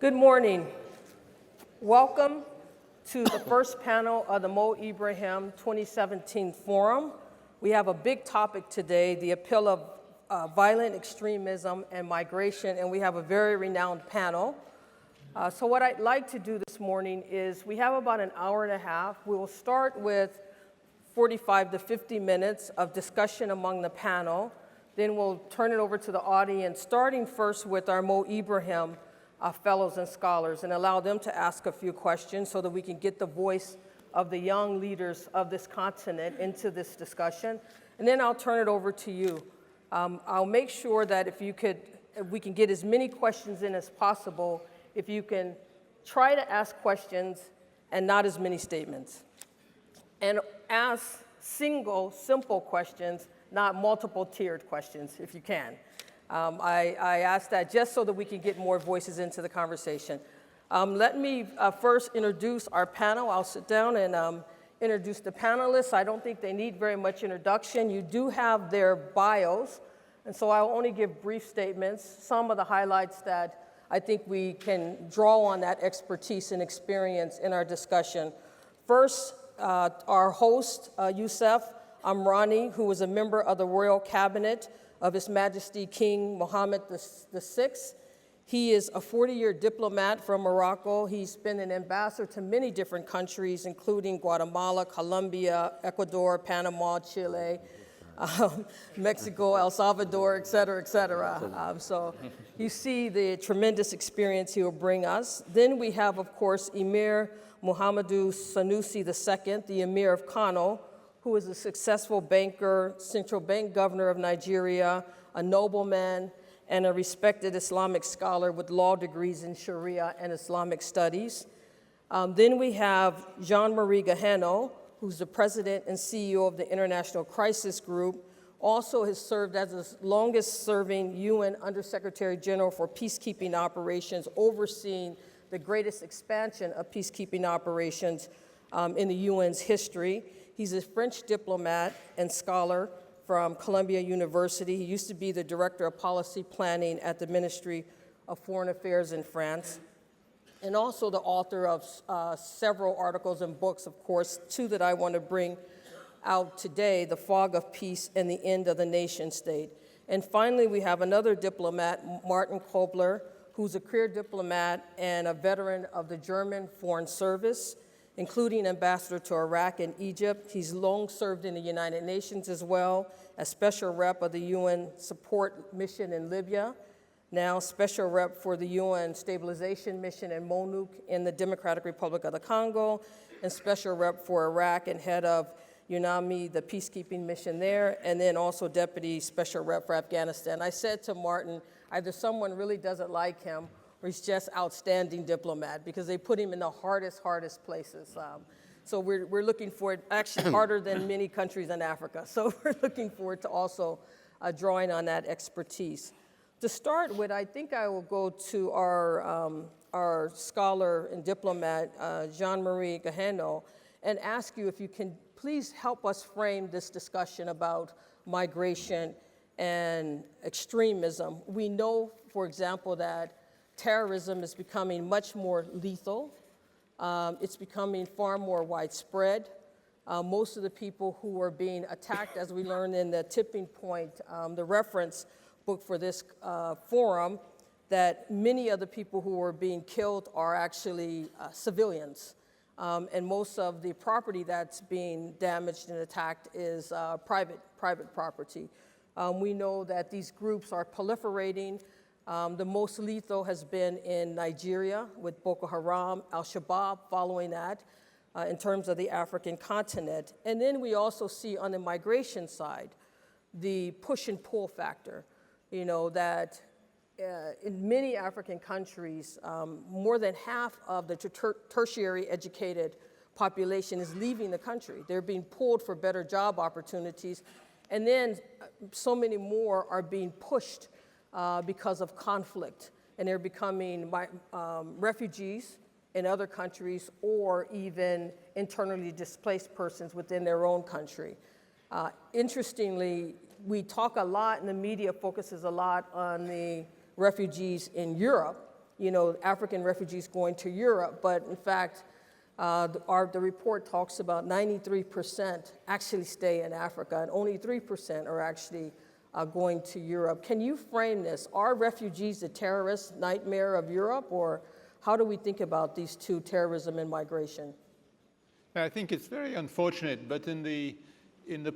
Good morning. Welcome to the first panel of the Mo Ibrahim 2017 Forum. We have a big topic today, the appeal of violent extremism and migration, and we have a very renowned panel. So what I'd like to do this morning is we have about an hour and a half. We will start with 45 to 50 minutes of discussion among the panel. Then we'll turn it over to the audience, starting first with our Mo Ibrahim fellows and scholars, and allow them to ask a few questions so that we can get the voice of the young leaders of this continent into this discussion. And then I'll turn it over to you. I'll make sure that if we can get as many questions in as possible, if you can try to ask questions and not as many statements. And ask single, simple questions, not multiple tiered questions, if you can. I ask that just so that we can get more voices into the conversation. Let me first introduce our panel. I'll sit down and introduce the panelists. I don't think they need very much introduction. You do have their bios, and so I'll only give brief statements, some of the highlights that I think we can draw on that expertise and experience in our discussion. First, our host, Youssef Amrani, who was a member of the Royal Cabinet of His Majesty King Mohammed VI. He is a 40-year diplomat from Morocco. He's been an ambassador to many different countries, including Guatemala, Colombia, Ecuador, Panama, Chile, Mexico, El Salvador, et cetera, et cetera. So you see the tremendous experience he will bring us. Then we have, of course, Emir Muhammadu Sanusi II, the Emir of Kano, who is a successful banker, central bank governor of Nigeria, a nobleman, and a respected Islamic scholar with law degrees in Sharia and Islamic studies. Then we have Jean-Marie Gaheno, who's the president and CEO of the International Crisis Group, also has served as the longest-serving UN Undersecretary General for Peacekeeping Operations, overseeing the greatest expansion of peacekeeping operations in the UN's history. He's a French diplomat and scholar from Columbia University. He used to be the director of policy planning at the Ministry of Foreign Affairs in France, and also the author of several articles and books, of course, two that I want to bring out today, The Fog of Peace and the End of the Nation State. And finally, we have another diplomat, Martin Kobler, who's a career diplomat and a veteran of the German Foreign Service, including ambassador to Iraq and Egypt. He's long served in the United Nations as well as special rep of the UN support mission in Libya, now special rep for the UN stabilization mission in MONUC in the Democratic Republic of the Congo, and special rep for Iraq and head of UNAMI, the peacekeeping mission there, and then also deputy special rep for Afghanistan. I said to Martin, either someone really doesn't like him or he's just outstanding diplomat, because they put him in the hardest places. So we're looking for it, actually harder than many countries in Africa. So we're looking forward to also drawing on that expertise. To start with, I think I will go to our scholar and diplomat, Jean-Marie Gaheno, and ask you if you can please help us frame this discussion about migration and extremism. We know, for example, that terrorism is becoming much more lethal. It's becoming far more widespread. Most of the people who are being attacked, as we learned in the Tipping Point, the reference book for this forum, that many of the people who are being killed are actually civilians. And most of the property that's being damaged and attacked is private property. We know that these groups are proliferating. The most lethal has been in Nigeria with Boko Haram, Al-Shabaab following that in terms of the African continent. And then we also see on the migration side, the push and pull factor, that in many African countries, more than half of the tertiary educated population is leaving the country. They're being pulled for better job opportunities. And then so many more are being pushed because of conflict, and they're becoming refugees in other countries or even internally displaced persons within their own country. Interestingly, we talk a lot, and the media focuses a lot on the refugees in Europe, African refugees going to Europe, but in fact, the report talks about 93% actually stay in Africa, and only 3% are actually going to Europe. Can you frame this? Are refugees the terrorist nightmare of Europe, or how do we think about these two, terrorism and migration? I think it's very unfortunate, but in the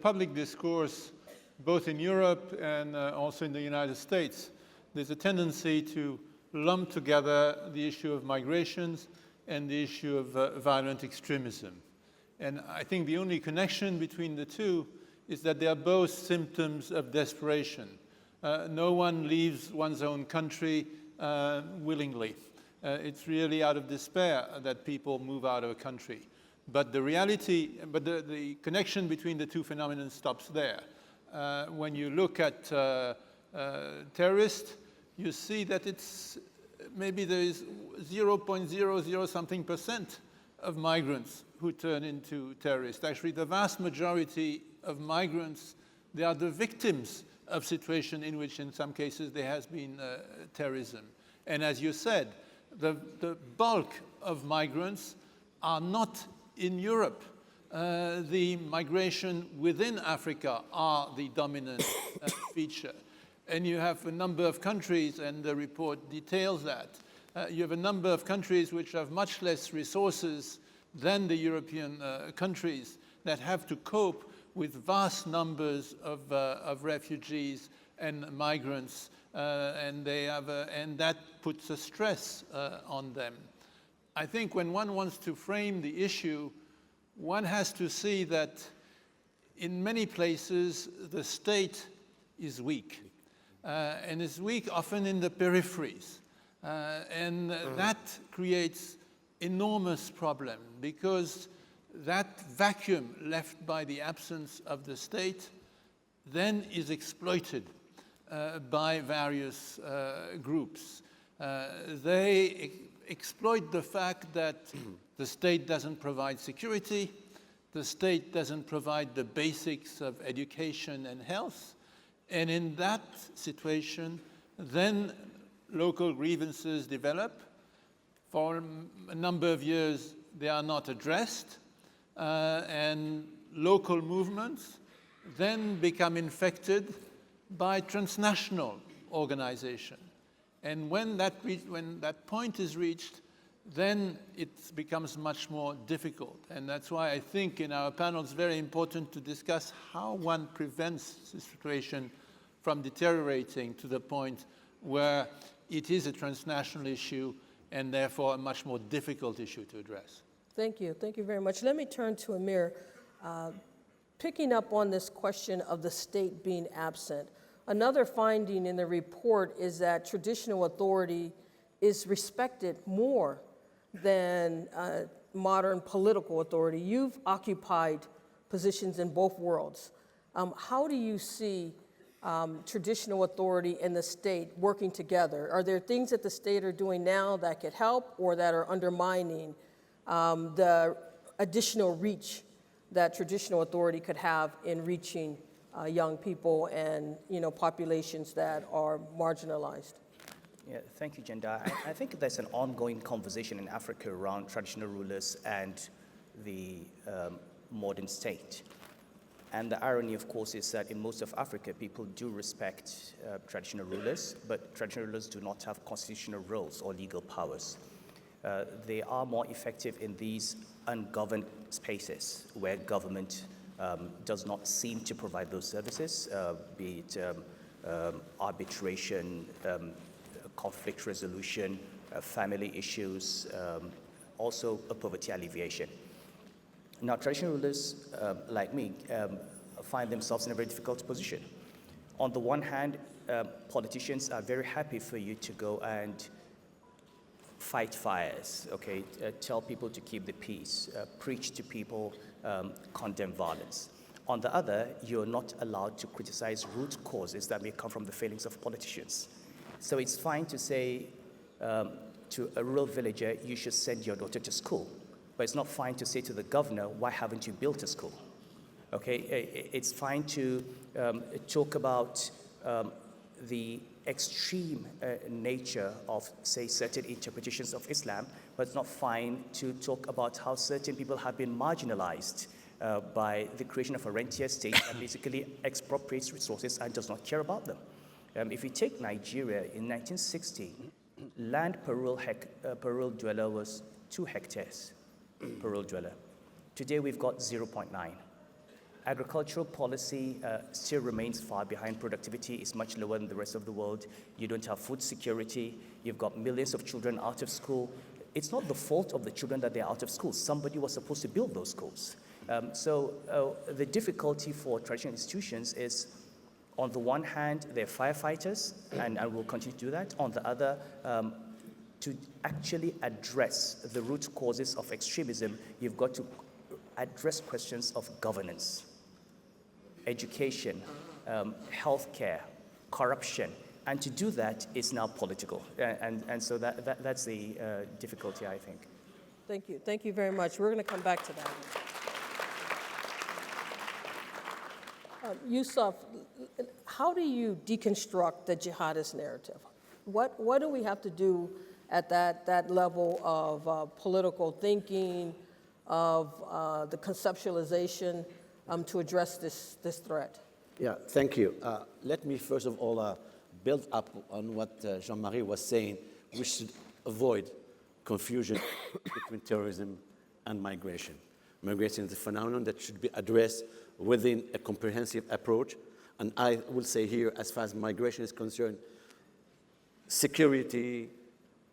public discourse, both in Europe and also in the United States, there's a tendency to lump together the issue of migrations and the issue of violent extremism. And I think the only connection between the two is that they are both symptoms of desperation. No one leaves one's own country willingly. It's really out of despair that people move out of a country. But the connection between the two phenomena stops there. When you look at terrorists, you see that maybe there is 0.00 something percent of migrants who turn into terrorists. Actually, the vast majority of migrants, they are the victims of situation in which, in some cases, there has been terrorism. And as you said, the bulk of migrants are not in Europe. The migration within Africa are the dominant feature. And you have a number of countries, and the report details that. You have a number of countries which have much less resources than the European countries that have to cope with vast numbers of refugees and migrants, and that puts a stress on them. I think when one wants to frame the issue, one has to see that in many places the state is weak. And is weak often in the peripheries. And that creates enormous problem because that vacuum left by the absence of the state then is exploited by various groups. They exploit the fact that the state doesn't provide security, the state doesn't provide the basics of education and health, and in that situation, then local grievances develop. For a number of years, they are not addressed, and local movements then become infected by transnational organization. And when that point is reached, then it becomes much more difficult. And that's why I think in our panel it's very important to discuss how one prevents the situation from deteriorating to the point where it is a transnational issue and therefore a much more difficult issue to address. Thank you. Thank you very much. Let me turn to Amir. Picking up on this question of the state being absent, another finding in the report is that traditional authority is respected more than modern political authority. You've occupied positions in both worlds. How do you see traditional authority and the state working together? Are there things that the state are doing now that could help or that are undermining the additional reach that traditional authority could have in reaching young people and populations that are marginalized? Yeah, thank you, Jendayi. I think there's an ongoing conversation in Africa around traditional rulers and the modern state. And the irony, of course, is that in most of Africa, people do respect traditional rulers, but traditional rulers do not have constitutional roles or legal powers. They are more effective in these ungoverned spaces where government does not seem to provide those services, be it arbitration, conflict resolution, family issues, also poverty alleviation. Now, traditional rulers like me find themselves in a very difficult position. On the one hand, politicians are very happy for you to go and fight fires, okay, tell people to keep the peace, preach to people, condemn violence. On the other, you're not allowed to criticize root causes that may come from the failings of politicians. So it's fine to say to a rural villager, you should send your daughter to school. But it's not fine to say to the governor, why haven't you built a school? Okay, it's fine to talk about the extreme nature of, say, certain interpretations of Islam, but it's not fine to talk about how certain people have been marginalized by the creation of a rentier state that basically expropriates resources and does not care about them. If you take Nigeria, in 1960, land per rural dweller was 2 hectares per rural dweller. Today, we've got 0.9. Agricultural policy still remains far behind. Productivity is much lower than the rest of the world. You don't have food security. You've got millions of children out of school. It's not the fault of the children that they're out of school. Somebody was supposed to build those schools. So the difficulty for traditional institutions is, on the one hand, they're firefighters, and will continue to do that. On the other, to actually address the root causes of extremism, you've got to address questions of governance, education, healthcare, corruption, and to do that is now political. And so that's the difficulty, I think. Thank you. Thank you very much. We're going to come back to that. Yusuf, how do you deconstruct the jihadist narrative? What do we have to do at that level of political thinking, of the conceptualization to address this threat? Yeah, thank you. Let me first of all build up on what Jean-Marie was saying. We should avoid confusion between terrorism and migration. Migration is a phenomenon that should be addressed within a comprehensive approach. And I will say here, as far as migration is concerned, security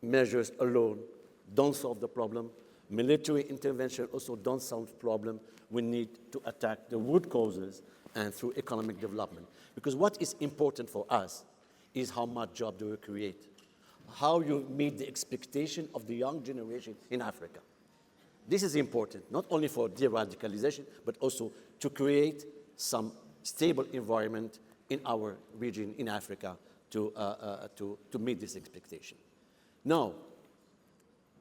measures alone don't solve the problem. Military intervention also don't solve the problem. We need to attack the root causes and through economic development. Because what is important for us is how much job do we create, how you meet the expectation of the young generation in Africa. This is important, not only for de-radicalization, but also to create some stable environment in our region in Africa to meet this expectation. Now,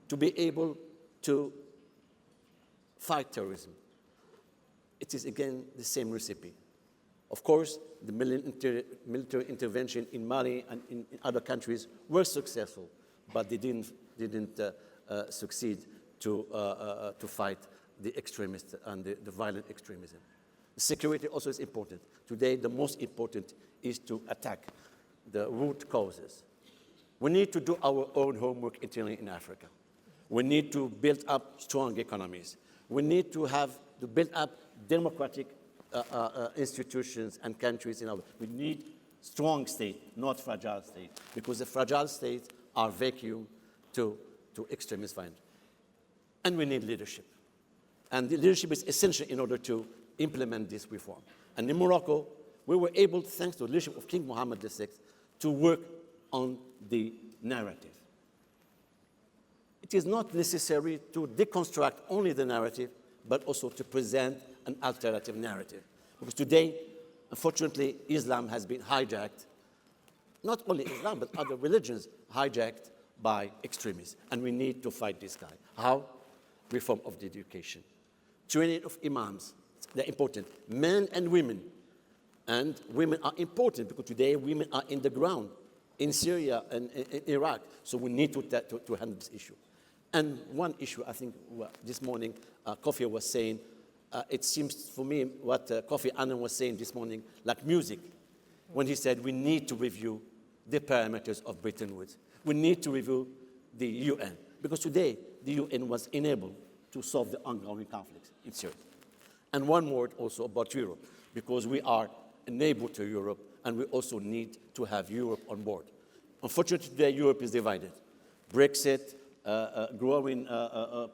to be able to fight terrorism, it is again the same recipe. Of course, the military intervention in Mali and in other countries were successful, but they didn't succeed to fight the extremists and the violent extremism. Security also is important. Today, the most important is to attack the root causes. We need to do our own homework internally in Africa. We need to build up strong economies. We need to build up democratic institutions and countries in our. We need strong state, not fragile state, because the fragile states are vacuum to extremist violence. And we need leadership. And the leadership is essential in order to implement this reform. And in Morocco, we were able, thanks to the leadership of King Mohammed VI, to work on the narrative. It is not necessary to deconstruct only the narrative, but also to present an alternative narrative. Because today, unfortunately, Islam has been hijacked, not only Islam, but other religions hijacked by extremists. And we need to fight this guy. How? Reform of the education. Training of imams, they're important. Men and women. And women are important because today women are in the ground in Syria and in Iraq. So we need to handle this issue. And one issue, I think, this morning, Kofi was saying, it seems for me what Kofi Annan was saying this morning, like music, when he said we need to review the parameters of Bretton Woods. We need to review the UN, because today the UN was enabled to solve the ongoing conflicts in Syria. And one word also about Europe, because we are a neighbor to Europe, and we also need to have Europe on board. Unfortunately, today Europe is divided. Brexit, growing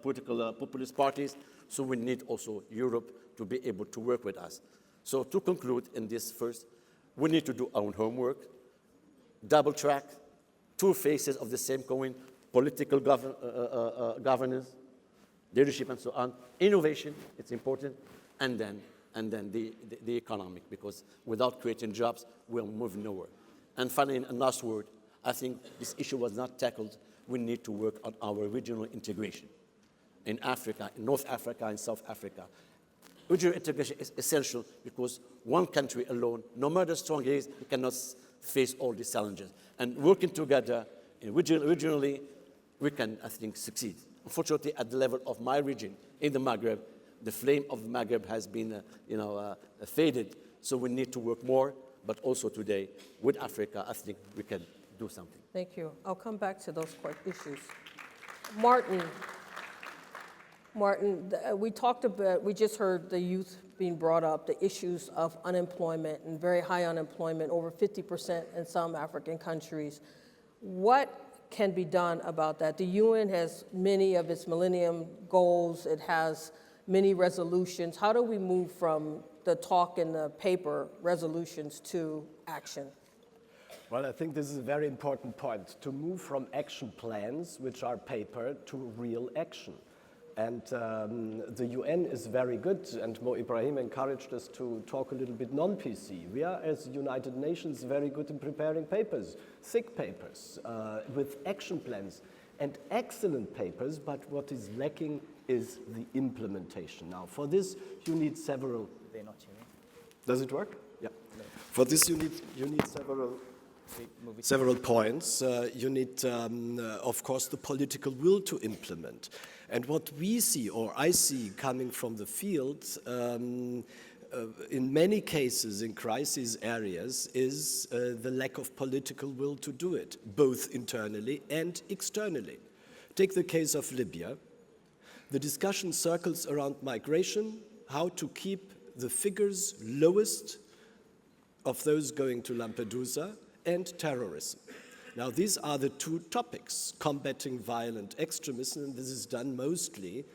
political populist parties, so we need also Europe to be able to work with us. So to conclude in this first, we need to do our own homework, double track, two faces of the same coin, political governance, leadership and so on, innovation, it's important, and then the economic, because without creating jobs, we'll move nowhere. And finally, a last word, I think this issue was not tackled. We need to work on our regional integration in Africa, in North Africa, and South Africa. Regional integration is essential because one country alone, no matter strong it is, it cannot face all these challenges. And working together regionally, we can, I think, succeed. Unfortunately, at the level of my region, in the Maghreb, the flame of the Maghreb has been, faded. So we need to work more, but also today, with Africa, I think we can do something. Thank you. I'll come back to those issues. Martin, we talked about, we just heard the youth being brought up, the issues of unemployment and very high unemployment, over 50% in some African countries. What can be done about that? The UN has many of its millennium goals. It has many resolutions. How do we move from the talk in the paper resolutions to action? Well, I think this is a very important point, to move from action plans, which are paper, to real action. And the UN is very good, and Mo Ibrahim encouraged us to talk a little bit non-PC. We are, as United Nations, very good in preparing papers, thick papers, with action plans, and excellent papers, but what is lacking is the implementation. Now, for this, you need several... They're not hearing. Does it work? Yeah. No. For this, you need several points. You need, of course, the political will to implement. And what we see, or I see coming from the field, in many cases in crisis areas, is the lack of political will to do it, both internally and externally. Take the case of Libya. The discussion circles around migration, how to keep the figures lowest of those going to Lampedusa, and terrorism. Now, these are the two topics, combating violent extremism, and this is done mostly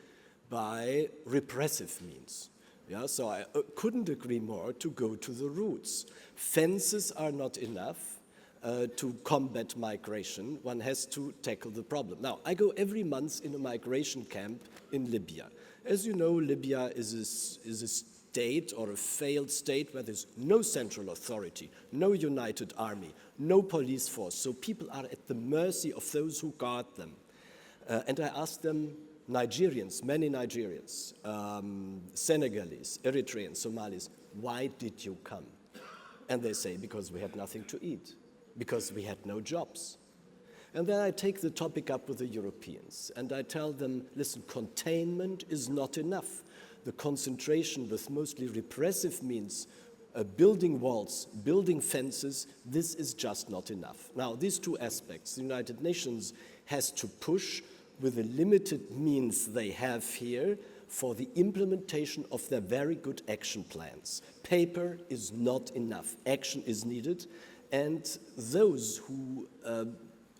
by repressive means. Yeah, so I couldn't agree more to go to the roots. Fences are not enough to combat migration. One has to tackle the problem. Now, I go every month in a migration camp in Libya. As you know, Libya is a state or a failed state where there's no central authority, no united army, no police force. So people are at the mercy of those who guard them. And I asked them, Nigerians, many Nigerians, Senegalese, Eritreans, Somalis, why did you come? And they say, because we had nothing to eat, because we had no jobs. And then I take the topic up with the Europeans, and I tell them, listen, containment is not enough. The concentration with mostly repressive means, building walls, building fences, this is just not enough. Now, these two aspects, the United Nations has to push with the limited means they have here for the implementation of their very good action plans. Paper is not enough, action is needed, and those who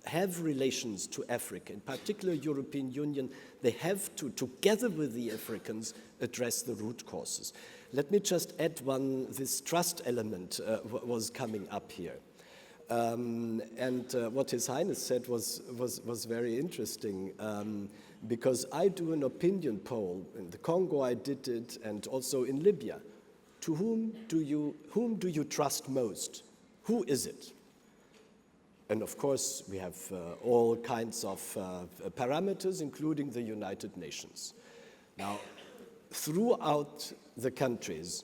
have relations to Africa, in particular European Union, they have to, together with the Africans, address the root causes. Let me just add one, this trust element was coming up here. What His Highness said was very interesting, because I do an opinion poll. In the Congo I did it, and also in Libya. To whom do you trust most? Who is it? And of course, we have all kinds of parameters, including the United Nations. Now, throughout the countries,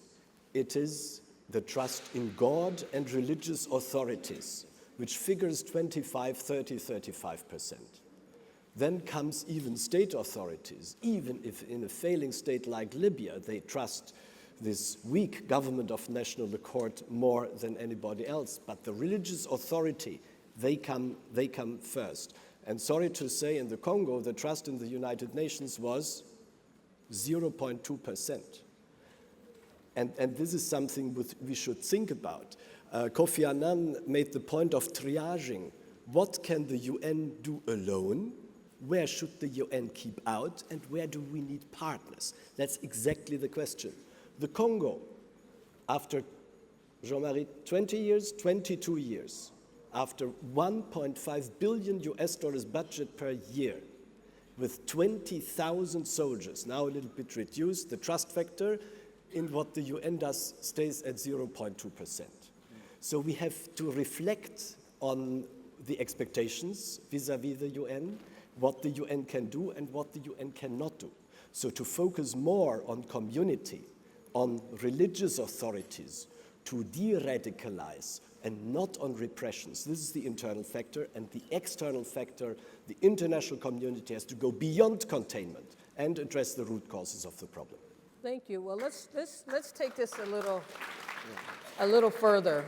it is the trust in God and religious authorities, which figures 25, 30, 35%. Then comes even state authorities. Even if in a failing state like Libya, they trust this weak government of national accord more than anybody else. But the religious authority, they come first. And sorry to say, in the Congo, the trust in the United Nations was 0.2%. And this is something we should think about. Kofi Annan made the point of triaging. What can the UN do alone? Where should the UN keep out? And where do we need partners? That's exactly the question. The Congo, after, Jean-Marie, 20 years, 22 years, after $1.5 billion budget per year, with 20,000 soldiers, now a little bit reduced, the trust factor in what the UN does stays at 0.2%. So we have to reflect on the expectations vis-à-vis the UN, what the UN can do and what the UN cannot do. So to focus more on community, on religious authorities, to de-radicalize and not on repressions. This is the internal factor, and the external factor, the international community has to go beyond containment and address the root causes of the problem. Thank you. Well, let's take this a little further.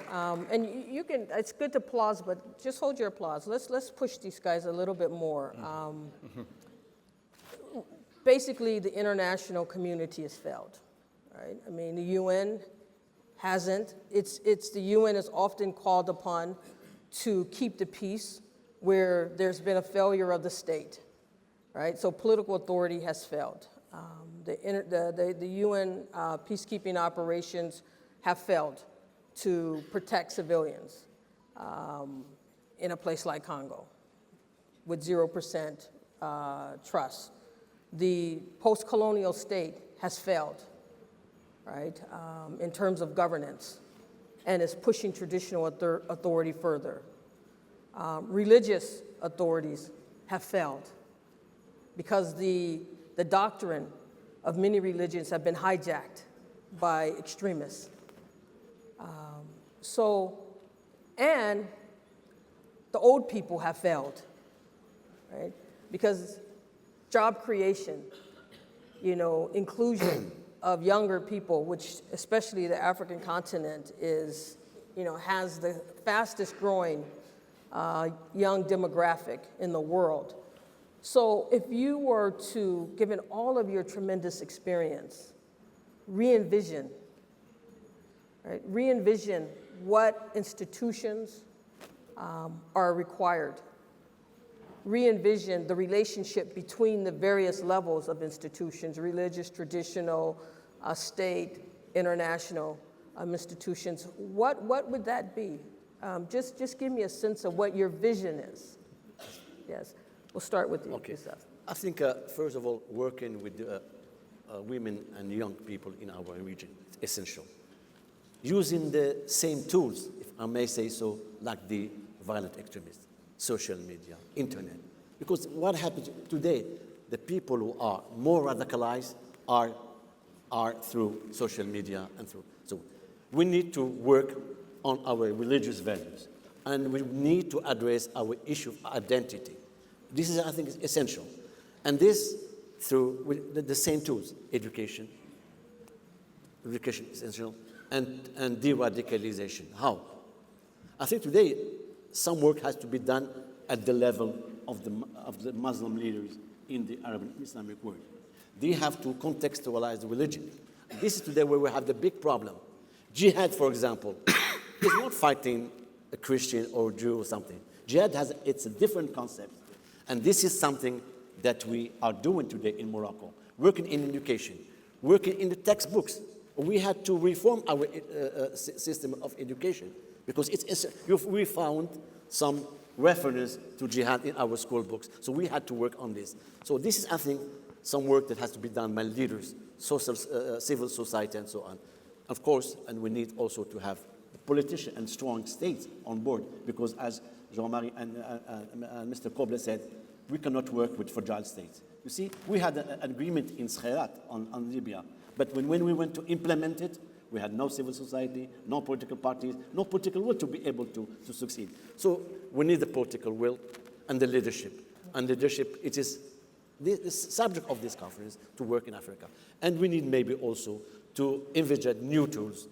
And you can, it's good to applause, but just hold your applause. Let's push these guys a little bit more. Basically, the international community has failed, right? I mean, the UN hasn't. The UN is often called upon to keep the peace where there's been a failure of the state, right? So political authority has failed. The UN peacekeeping operations have failed to protect civilians in a place like Congo with 0% trust. The post-colonial state has failed, right, in terms of governance, and is pushing traditional authority further. Religious authorities have failed because the doctrine of many religions have been hijacked by extremists. And the old people have failed, right? Because job creation, inclusion of younger people, which especially the African continent is, has the fastest growing young demographic in the world. So if you were to, given all of your tremendous experience, re-envision, right? Re-envision what institutions are required. Re-envision the relationship between the various levels of institutions, religious, traditional, state, international institutions. What would that be? Just give me a sense of what your vision is. Yes, we'll start with you, Youssef. I think, first of all, working with women and young people in our region is essential. Using the same tools, if I may say so, like the violent extremists, social media, internet. Because what happens today, the people who are more radicalized are through social media and through. So we need to work on our religious values, and we need to address our issue of identity. This is, I think, is essential. And this through the same tools, education is essential, and de-radicalization. How? I think today some work has to be done at the level of the Muslim leaders in the Arab and Islamic world. They have to contextualize the religion. This is today where we have the big problem. Jihad, for example, is not fighting a Christian or Jew or something. Jihad it's a different concept. And this is something that we are doing today in Morocco, working in education, working in the textbooks. We had to reform our system of education because we found some reference to jihad in our school books. So we had to work on this. So this is, I think, some work that has to be done by leaders, civil society, and so on. Of course, and we need also to have politicians and strong states on board because, as Jean-Marie and Mr. Kobler said, we cannot work with fragile states. You see, we had an agreement in Skhirat on Libya, but when we went to implement it, we had no civil society, no political parties, no political will to be able to succeed. So we need the political will and the leadership. And leadership, it is the subject of this conference to work in Africa. And we need maybe also to envisage new tools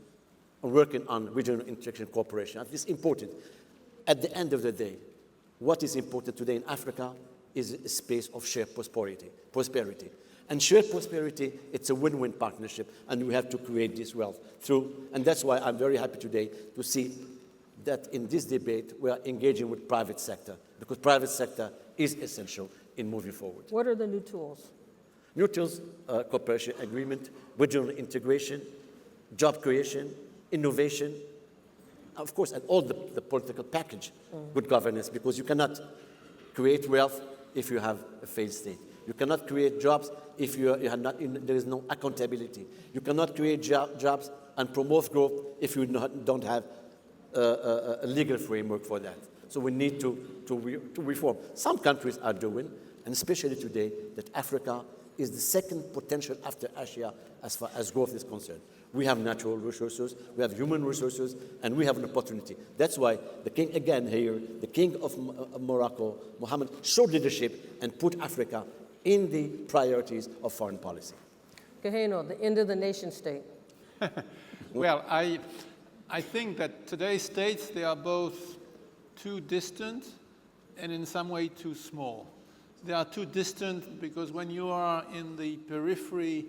working on regional integration cooperation. And this is important. At the end of the day, what is important today in Africa is a space of shared prosperity. And shared prosperity, it's a win-win partnership, and we have to create this wealth through, and that's why I'm very happy today to see that in this debate we are engaging with private sector, because private sector is essential in moving forward. What are the new tools? New tools, cooperation agreement, regional integration, job creation, innovation, of course, and all the political package, good governance, because you cannot create wealth if you have a failed state. You cannot create jobs if there is no accountability. You cannot create jobs and promote growth if you don't have a legal framework for that. So we need to reform. Some countries are doing, and especially today, that Africa is the second potential after Asia as far as growth is concerned. We have natural resources, we have human resources, and we have an opportunity. That's why the king, again here, the king of Morocco, Mohammed, showed leadership and put Africa in the priorities of foreign policy. Kaheno, the end of the nation state. Well, I think that today's states, they are both too distant and in some way too small. They are too distant because when you are in the periphery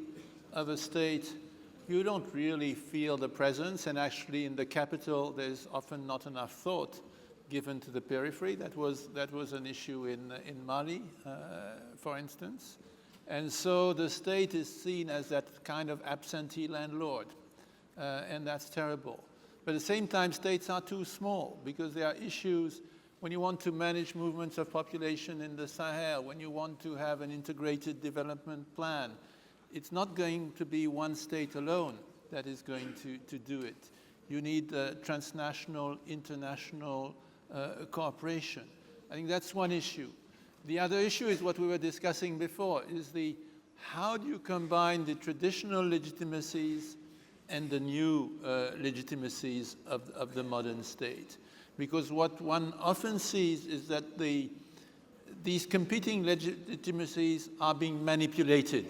of a state, you don't really feel the presence, and actually in the capital, there's often not enough thought given to the periphery. That was an issue in Mali, for instance. And so the state is seen as that kind of absentee landlord, and that's terrible. But at the same time, states are too small because there are issues when you want to manage movements of population in the Sahel, when you want to have an integrated development plan. It's not going to be one state alone that is going to do it. You need transnational, international cooperation. I think that's one issue. The other issue is what we were discussing before, is how do you combine the traditional legitimacies and the new legitimacies of the modern state? Because what one often sees is that these competing legitimacies are being manipulated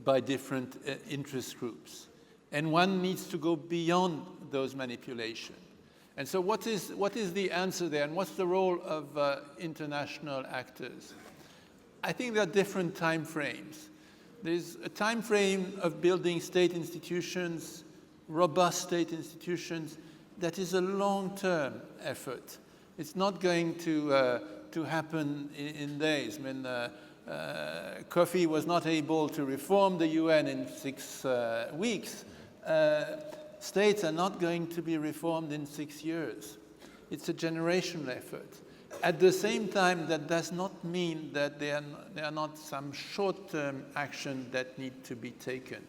by different interest groups. And one needs to go beyond those manipulations. And so what is the answer there, and what's the role of international actors? I think there are different time frames. There's a time frame of building state institutions, robust state institutions, that is a long-term effort. It's not going to happen in days. I mean, Kofi was not able to reform the UN in 6 weeks. States are not going to be reformed in 6 years. It's a generational effort. At the same time, that does not mean that there are not some short-term action that need to be taken.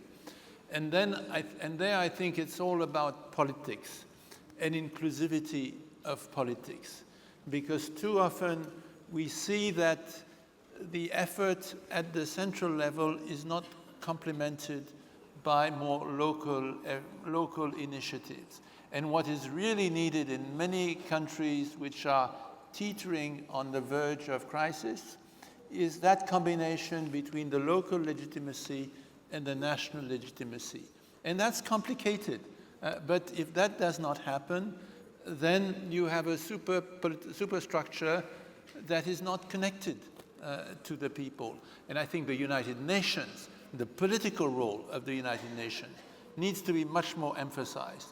And there I think it's all about politics and inclusivity of politics, because too often we see that the effort at the central level is not complemented by more local initiatives. And what is really needed in many countries which are teetering on the verge of crisis is that combination between the local legitimacy and the national legitimacy. And that's complicated. But if that does not happen, then you have a superstructure that is not connected to the people. And I think the United Nations, the political role of the United Nations, needs to be much more emphasized.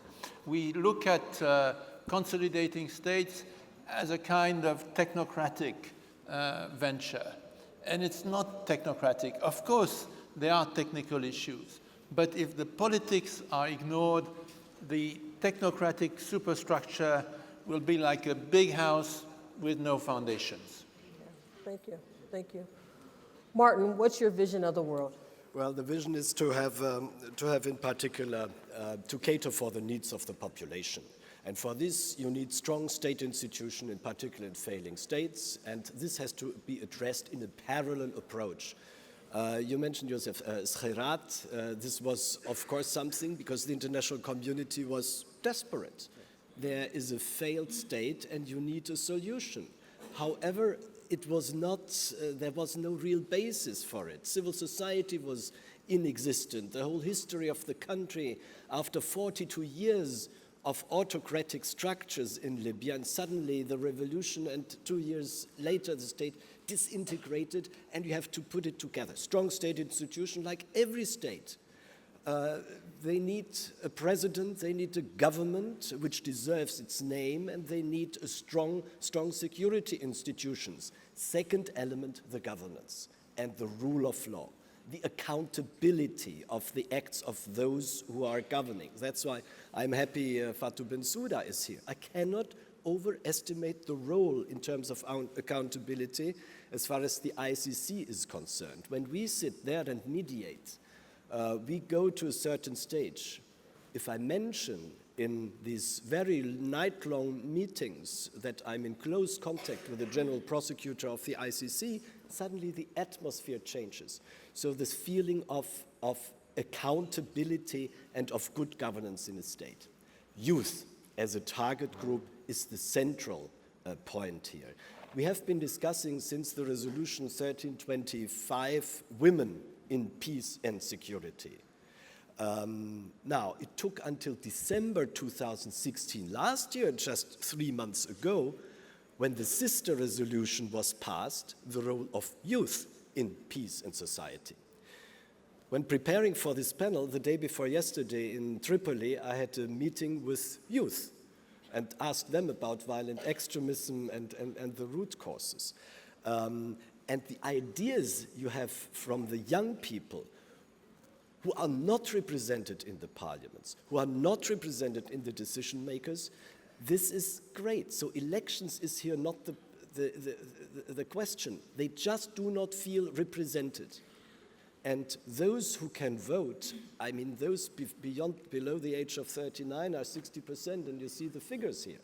We look at consolidating states as a kind of technocratic venture. And it's not technocratic. Of course, there are technical issues. But if the politics are ignored, the technocratic superstructure will be like a big house with no foundations. Thank you. Thank you. Martin, what's your vision of the world? Well, the vision is to have in particular, to cater for the needs of the population. And for this, you need strong state institutions, in particular in failing states, and this has to be addressed in a parallel approach. You mentioned, Joseph, Schirat. This was, of course, something because the international community was desperate. There is a failed state and you need a solution. However, it was not, there was no real basis for it. Civil society was inexistent. The whole history of the country, after 42 years of autocratic structures in Libya, and suddenly the revolution, and 2 years later the state disintegrated, and you have to put it together. Strong state institution, like every state. They need a president, they need a government which deserves its name, and they need a strong security institutions. Second element, the governance and the rule of law, the accountability of the acts of those who are governing. That's why I'm happy Fatou Bensouda is here. I cannot overestimate the role in terms of accountability as far as the ICC is concerned. When we sit there and mediate, we go to a certain stage. If I mention in these very night-long meetings that I'm in close contact with the general prosecutor of the ICC, suddenly the atmosphere changes. So this feeling of accountability and of good governance in a state. Youth as a target group is the central point here. We have been discussing since the resolution 1325 women in peace and security. Now, it took until December 2016, last year, just 3 months ago, when the sister resolution was passed, the role of youth in peace and society. When preparing for this panel, the day before yesterday in Tripoli, I had a meeting with youth and asked them about violent extremism and the root causes. And the ideas you have from the young people who are not represented in the parliaments, who are not represented in the decision makers, this is great. So elections is here not the question. They just do not feel represented. And those who can vote, I mean, those below the age of 39 are 60%, and you see the figures here.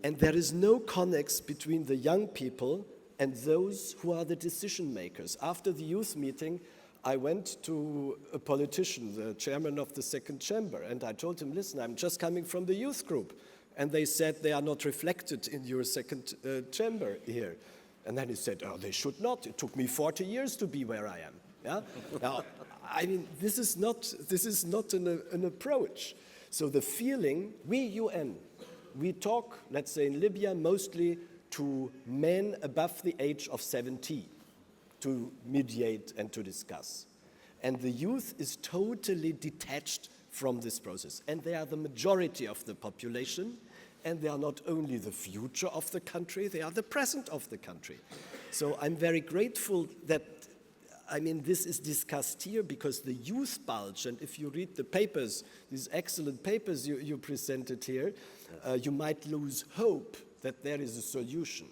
And there is no connection between the young people and those who are the decision makers. After the youth meeting, I went to a politician, the chairman of the second chamber, and I told him, listen, I'm just coming from the youth group. And they said they are not reflected in your second chamber here. And then he said, oh, they should not. It took me 40 years to be where I am. Yeah? Now, I mean, this is not an approach. So the feeling, we UN, we talk, let's say in Libya, mostly to men above the age of 70 to mediate and to discuss. And the youth is totally detached from this process. And they are the majority of the population, and they are not only the future of the country, they are the present of the country. So I'm very grateful that, I mean, this is discussed here because the youth bulge, and if you read the papers, these excellent papers you presented here, you might lose hope that there is a solution.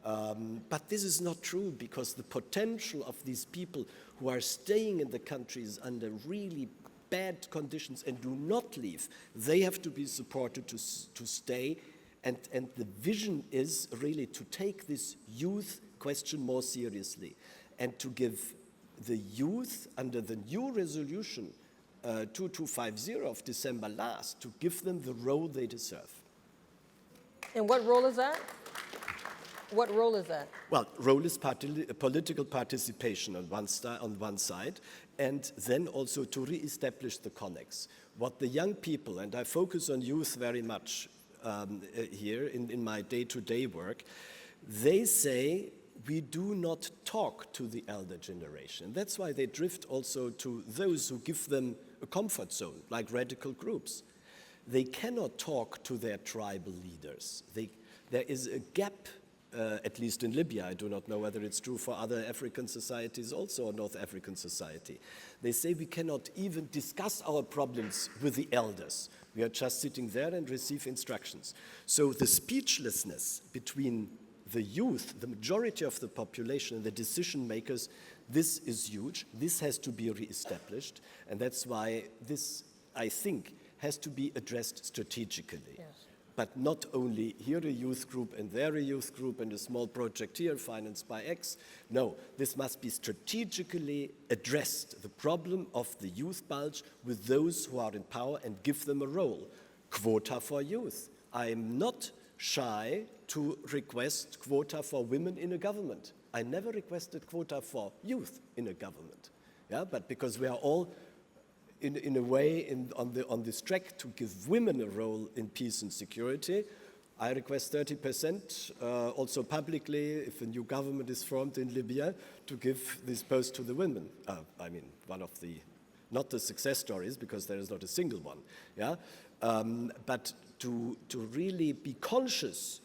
But this is not true because the potential of these people who are staying in the countries under really bad conditions and do not leave, they have to be supported to stay. And the vision is really to take this youth question more seriously and to give the youth under the new resolution 2250 of December last, to give them the role they deserve. And what role is that? What role is that? Well, role is political participation on one side, and then also to re-establish the connects. What the young people, and I focus on youth very much here in my day-to-day work, they say we do not talk to the elder generation. That's why they drift also to those who give them a comfort zone, like radical groups. They cannot talk to their tribal leaders. There is a gap, at least in Libya. I do not know whether it's true for other African societies also, or North African society. They say we cannot even discuss our problems with the elders. We are just sitting there and receive instructions. So the speechlessness between the youth, the majority of the population, and the decision makers, this is huge. This has to be reestablished, and that's why this, I think, has to be addressed strategically. Yes. But not only here a youth group and there a youth group and a small project here financed by X. No, this must be strategically addressed, the problem of the youth bulge, with those who are in power and give them a role. Quota for youth. I'm not shy to request quota for women in a government. I never requested quota for youth in a government. Yeah, but because we are all in a way on this track to give women a role in peace and security, I request 30% also publicly, if a new government is formed in Libya, to give this post to the women. I mean, one of the, not the success stories, because there is not a single one, yeah? But to really be conscious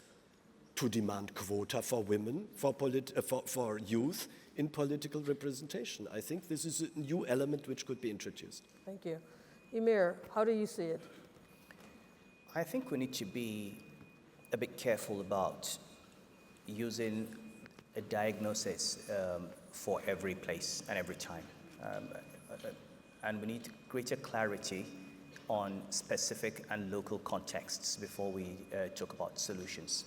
to demand quota for women, for youth in political representation. I think this is a new element which could be introduced. Thank you. Emir, how do you see it? I think we need to be a bit careful about using a diagnosis for every place and every time. And we need greater clarity on specific and local contexts before we talk about solutions.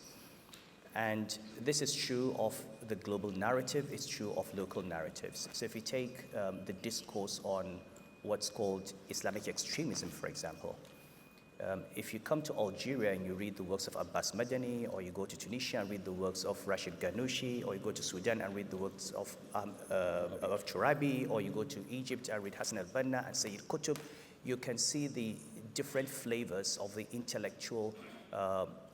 And this is true of the global narrative, it's true of local narratives. So if you take the discourse on what's called Islamic extremism, for example, if you come to Algeria and you read the works of Abbas Madani, or you go to Tunisia and read the works of Rashid Ghanouchi, or you go to Sudan and read the works of Turabi, or you go to Egypt and read Hassan al-Banna and Sayyid Qutb, you can see the different flavors of the intellectual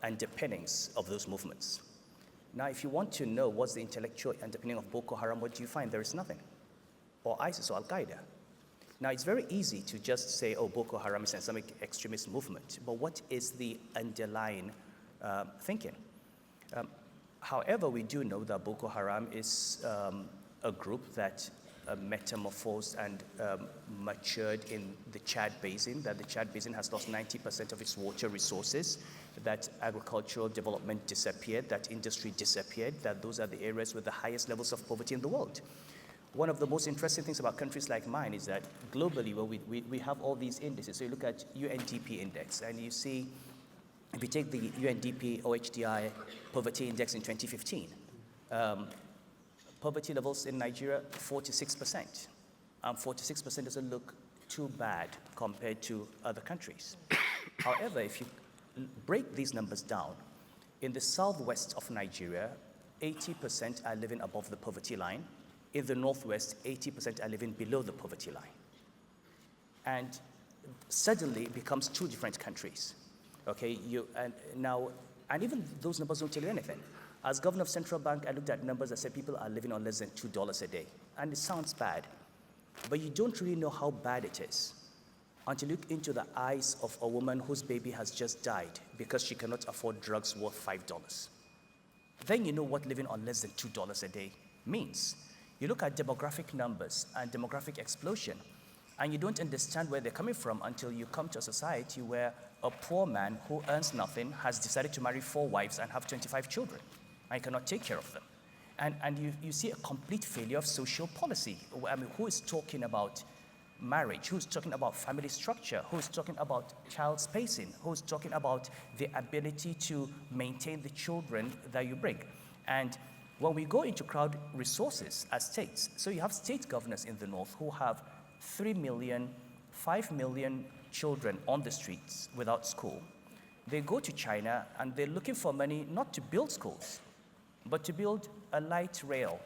underpinnings of those movements. Now, if you want to know what's the intellectual underpinning of Boko Haram, what do you find? There is nothing. Or ISIS or Al-Qaeda. Now, it's very easy to just say, oh, Boko Haram is an Islamic extremist movement, but what is the underlying thinking? However, we do know that Boko Haram is a group that metamorphosed and matured in the Chad Basin, that the Chad Basin has lost 90% of its water resources, that agricultural development disappeared, that industry disappeared, that those are the areas with the highest levels of poverty in the world. One of the most interesting things about countries like mine is that globally, well, we have all these indices. So you look at UNDP index, and you see, if you take the UNDP OHDI poverty index in 2015, poverty levels in Nigeria, 46%. 46% doesn't look too bad compared to other countries. However, if you break these numbers down, in the southwest of Nigeria, 80% are living above the poverty line. In the northwest, 80% are living below the poverty line. And suddenly it becomes two different countries. Okay, and even those numbers don't tell you anything. As governor of Central Bank, I looked at numbers that said people are living on less than $2 a day. And it sounds bad, but you don't really know how bad it is until you look into the eyes of a woman whose baby has just died because she cannot afford drugs worth $5. Then you know what living on less than $2 a day means. You look at demographic numbers and demographic explosion, and you don't understand where they're coming from until you come to a society where a poor man who earns nothing has decided to marry 4 wives and have 25 children, and cannot take care of them. And you see a complete failure of social policy. I mean, who is talking about marriage? Who's talking about family structure? Who's talking about child spacing? Who's talking about the ability to maintain the children that you bring? And when we go into crowd resources as states, so you have state governors in the north who have 3 million, 5 million children on the streets without school. They go to China and they're looking for money not to build schools, but to build a light rail.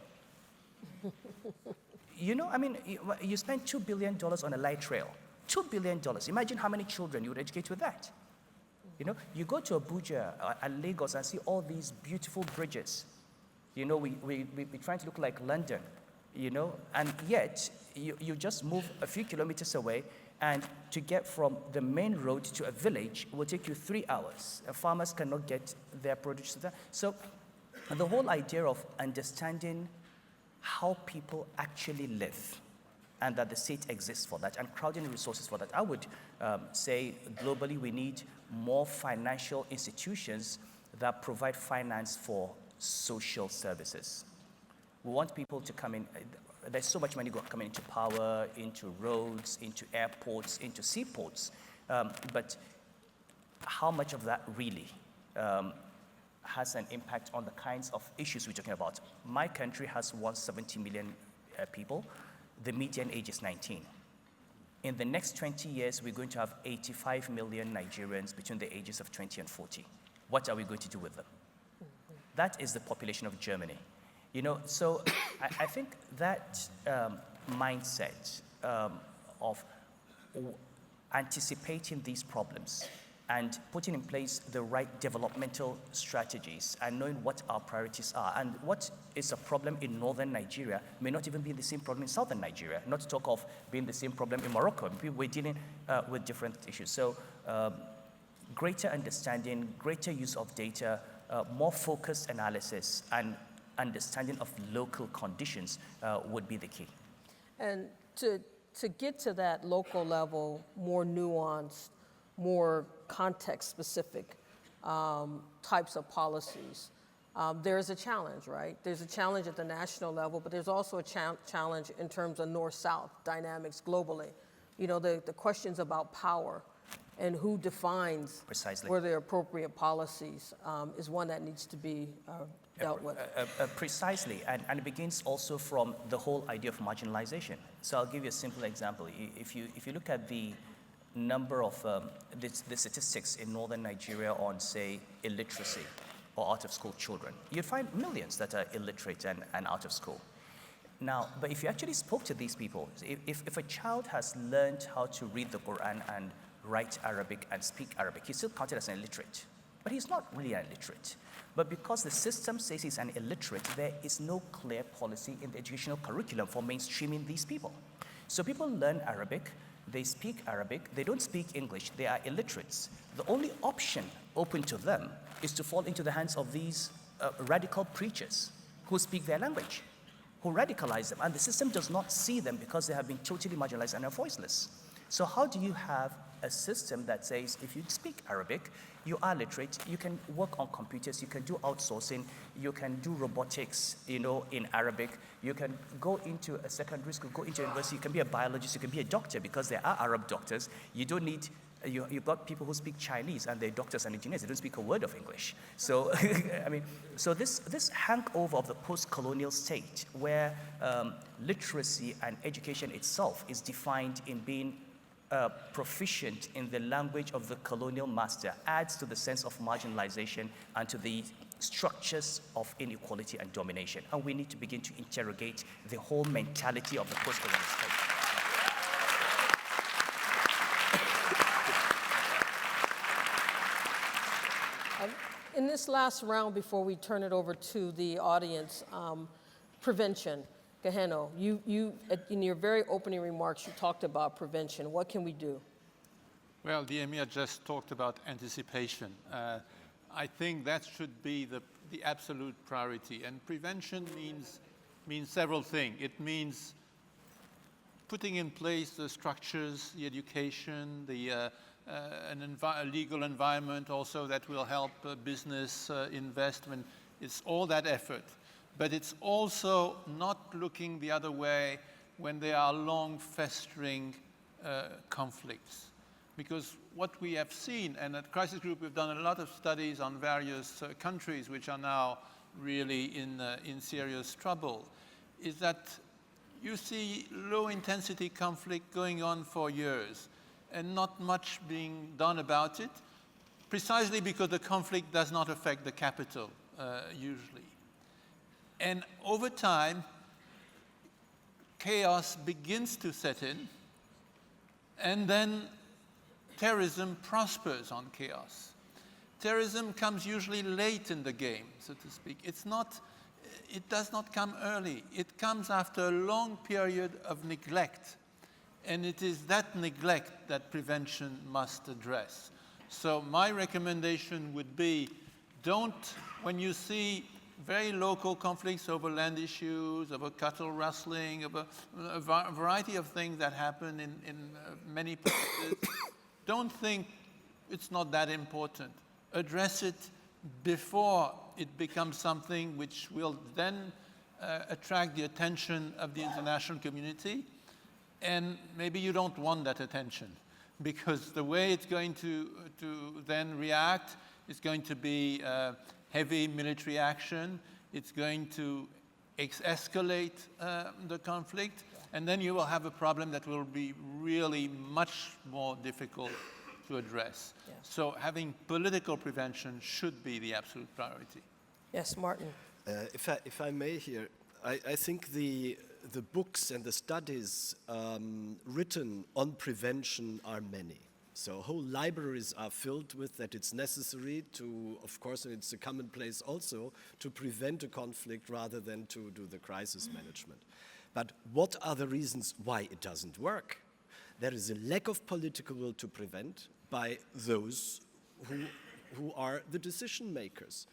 You know, I mean, you spend $2 billion on a light rail. $2 billion. Imagine how many children you would educate with that. You know, you go to Abuja and Lagos and see all these beautiful bridges. You know, we're trying to look like London, you know, and yet you just move a few kilometers away, and to get from the main road to a village will take you 3 hours. Farmers cannot get their produce to that. So the whole idea of understanding how people actually live and that the state exists for that and crowding resources for that, I would say globally we need more financial institutions that provide finance for social services. We want people to come in. There's so much money coming into power, into roads, into airports, into seaports. But how much of that really has an impact on the kinds of issues we're talking about? My country has 170 million people. The median age is 19. In the next 20 years, we're going to have 85 million Nigerians between the ages of 20 and 40. What are we going to do with them? That is the population of Germany. You know, so I think that mindset of anticipating these problems and putting in place the right developmental strategies and knowing what our priorities are and what is a problem in northern Nigeria may not even be the same problem in southern Nigeria, not to talk of being the same problem in Morocco. We're dealing with different issues. So greater understanding, greater use of data, more focused analysis and understanding of local conditions would be the key. And to get to that local level, more nuanced, more context-specific types of policies, there's a challenge, right? There's a challenge at the national level, but there's also a challenge in terms of north-south dynamics globally. You know, the questions about power and who defines Precisely. where the appropriate policies is one that needs to be dealt with. Precisely, and it begins also from the whole idea of marginalization. So I'll give you a simple example. If you look at the number of the statistics in northern Nigeria on, say, illiteracy or out-of-school children, you'd find millions that are illiterate and out of school. Now, but if you actually spoke to these people, if a child has learned how to read the Quran and write Arabic and speak Arabic, he's still counted as an illiterate. But he's not really an illiterate. But because the system says he's an illiterate, there is no clear policy in the educational curriculum for mainstreaming these people. So people learn Arabic, they speak Arabic, they don't speak English, they are illiterates. The only option open to them is to fall into the hands of these radical preachers who speak their language, who radicalize them. And the system does not see them because they have been totally marginalized and are voiceless. So how do you have a system that says if you speak Arabic, you are literate, you can work on computers, you can do outsourcing, you can do robotics, in Arabic, you can go into a secondary school, go into university, you can be a biologist, you can be a doctor because there are Arab doctors. You don't need, you've got people who speak Chinese and they're doctors and engineers, they don't speak a word of English. So, so this hangover of the post-colonial state where literacy and education itself is defined in being proficient in the language of the colonial master adds to the sense of marginalization and to the structures of inequality and domination. And we need to begin to interrogate the whole mentality of the post-colonial state. In this last round, before we turn it over to the audience, prevention. Geheno, you in your very opening remarks, you talked about prevention. What can we do? Well, the Emir just talked about anticipation. I think that should be the absolute priority. And prevention means several things. It means putting in place the structures, the education, a legal environment also that will help business investment. It's all that effort. But it's also not looking the other way when there are long festering conflicts. Because what we have seen, and at Crisis Group we've done a lot of studies on various countries which are now really in serious trouble, is that you see low intensity conflict going on for years and not much being done about it, precisely because the conflict does not affect the capital usually. And over time, chaos begins to set in, and then terrorism prospers on chaos. Terrorism comes usually late in the game, so to speak. It does not come early. It comes after a long period of neglect, and it is that neglect that prevention must address. So my recommendation would be, when you see very local conflicts over land issues, over cattle rustling, over a variety of things that happen in many places, don't think it's not that important. Address it before it becomes something which will then attract the attention of the international community. And maybe you don't want that attention, because the way it's going to then react is going to be heavy military action. It's going to escalate the conflict, and then you will have a problem that will be really much more difficult to address. Yeah. So having political prevention should be the absolute priority. Yes, Martin. If I may here, I think the books and the studies written on prevention are many. So whole libraries are filled with that it's necessary to, of course, and it's a commonplace also, to prevent a conflict rather than to do the crisis management. But what are the reasons why it doesn't work? There is a lack of political will to prevent by those who are the decision makers.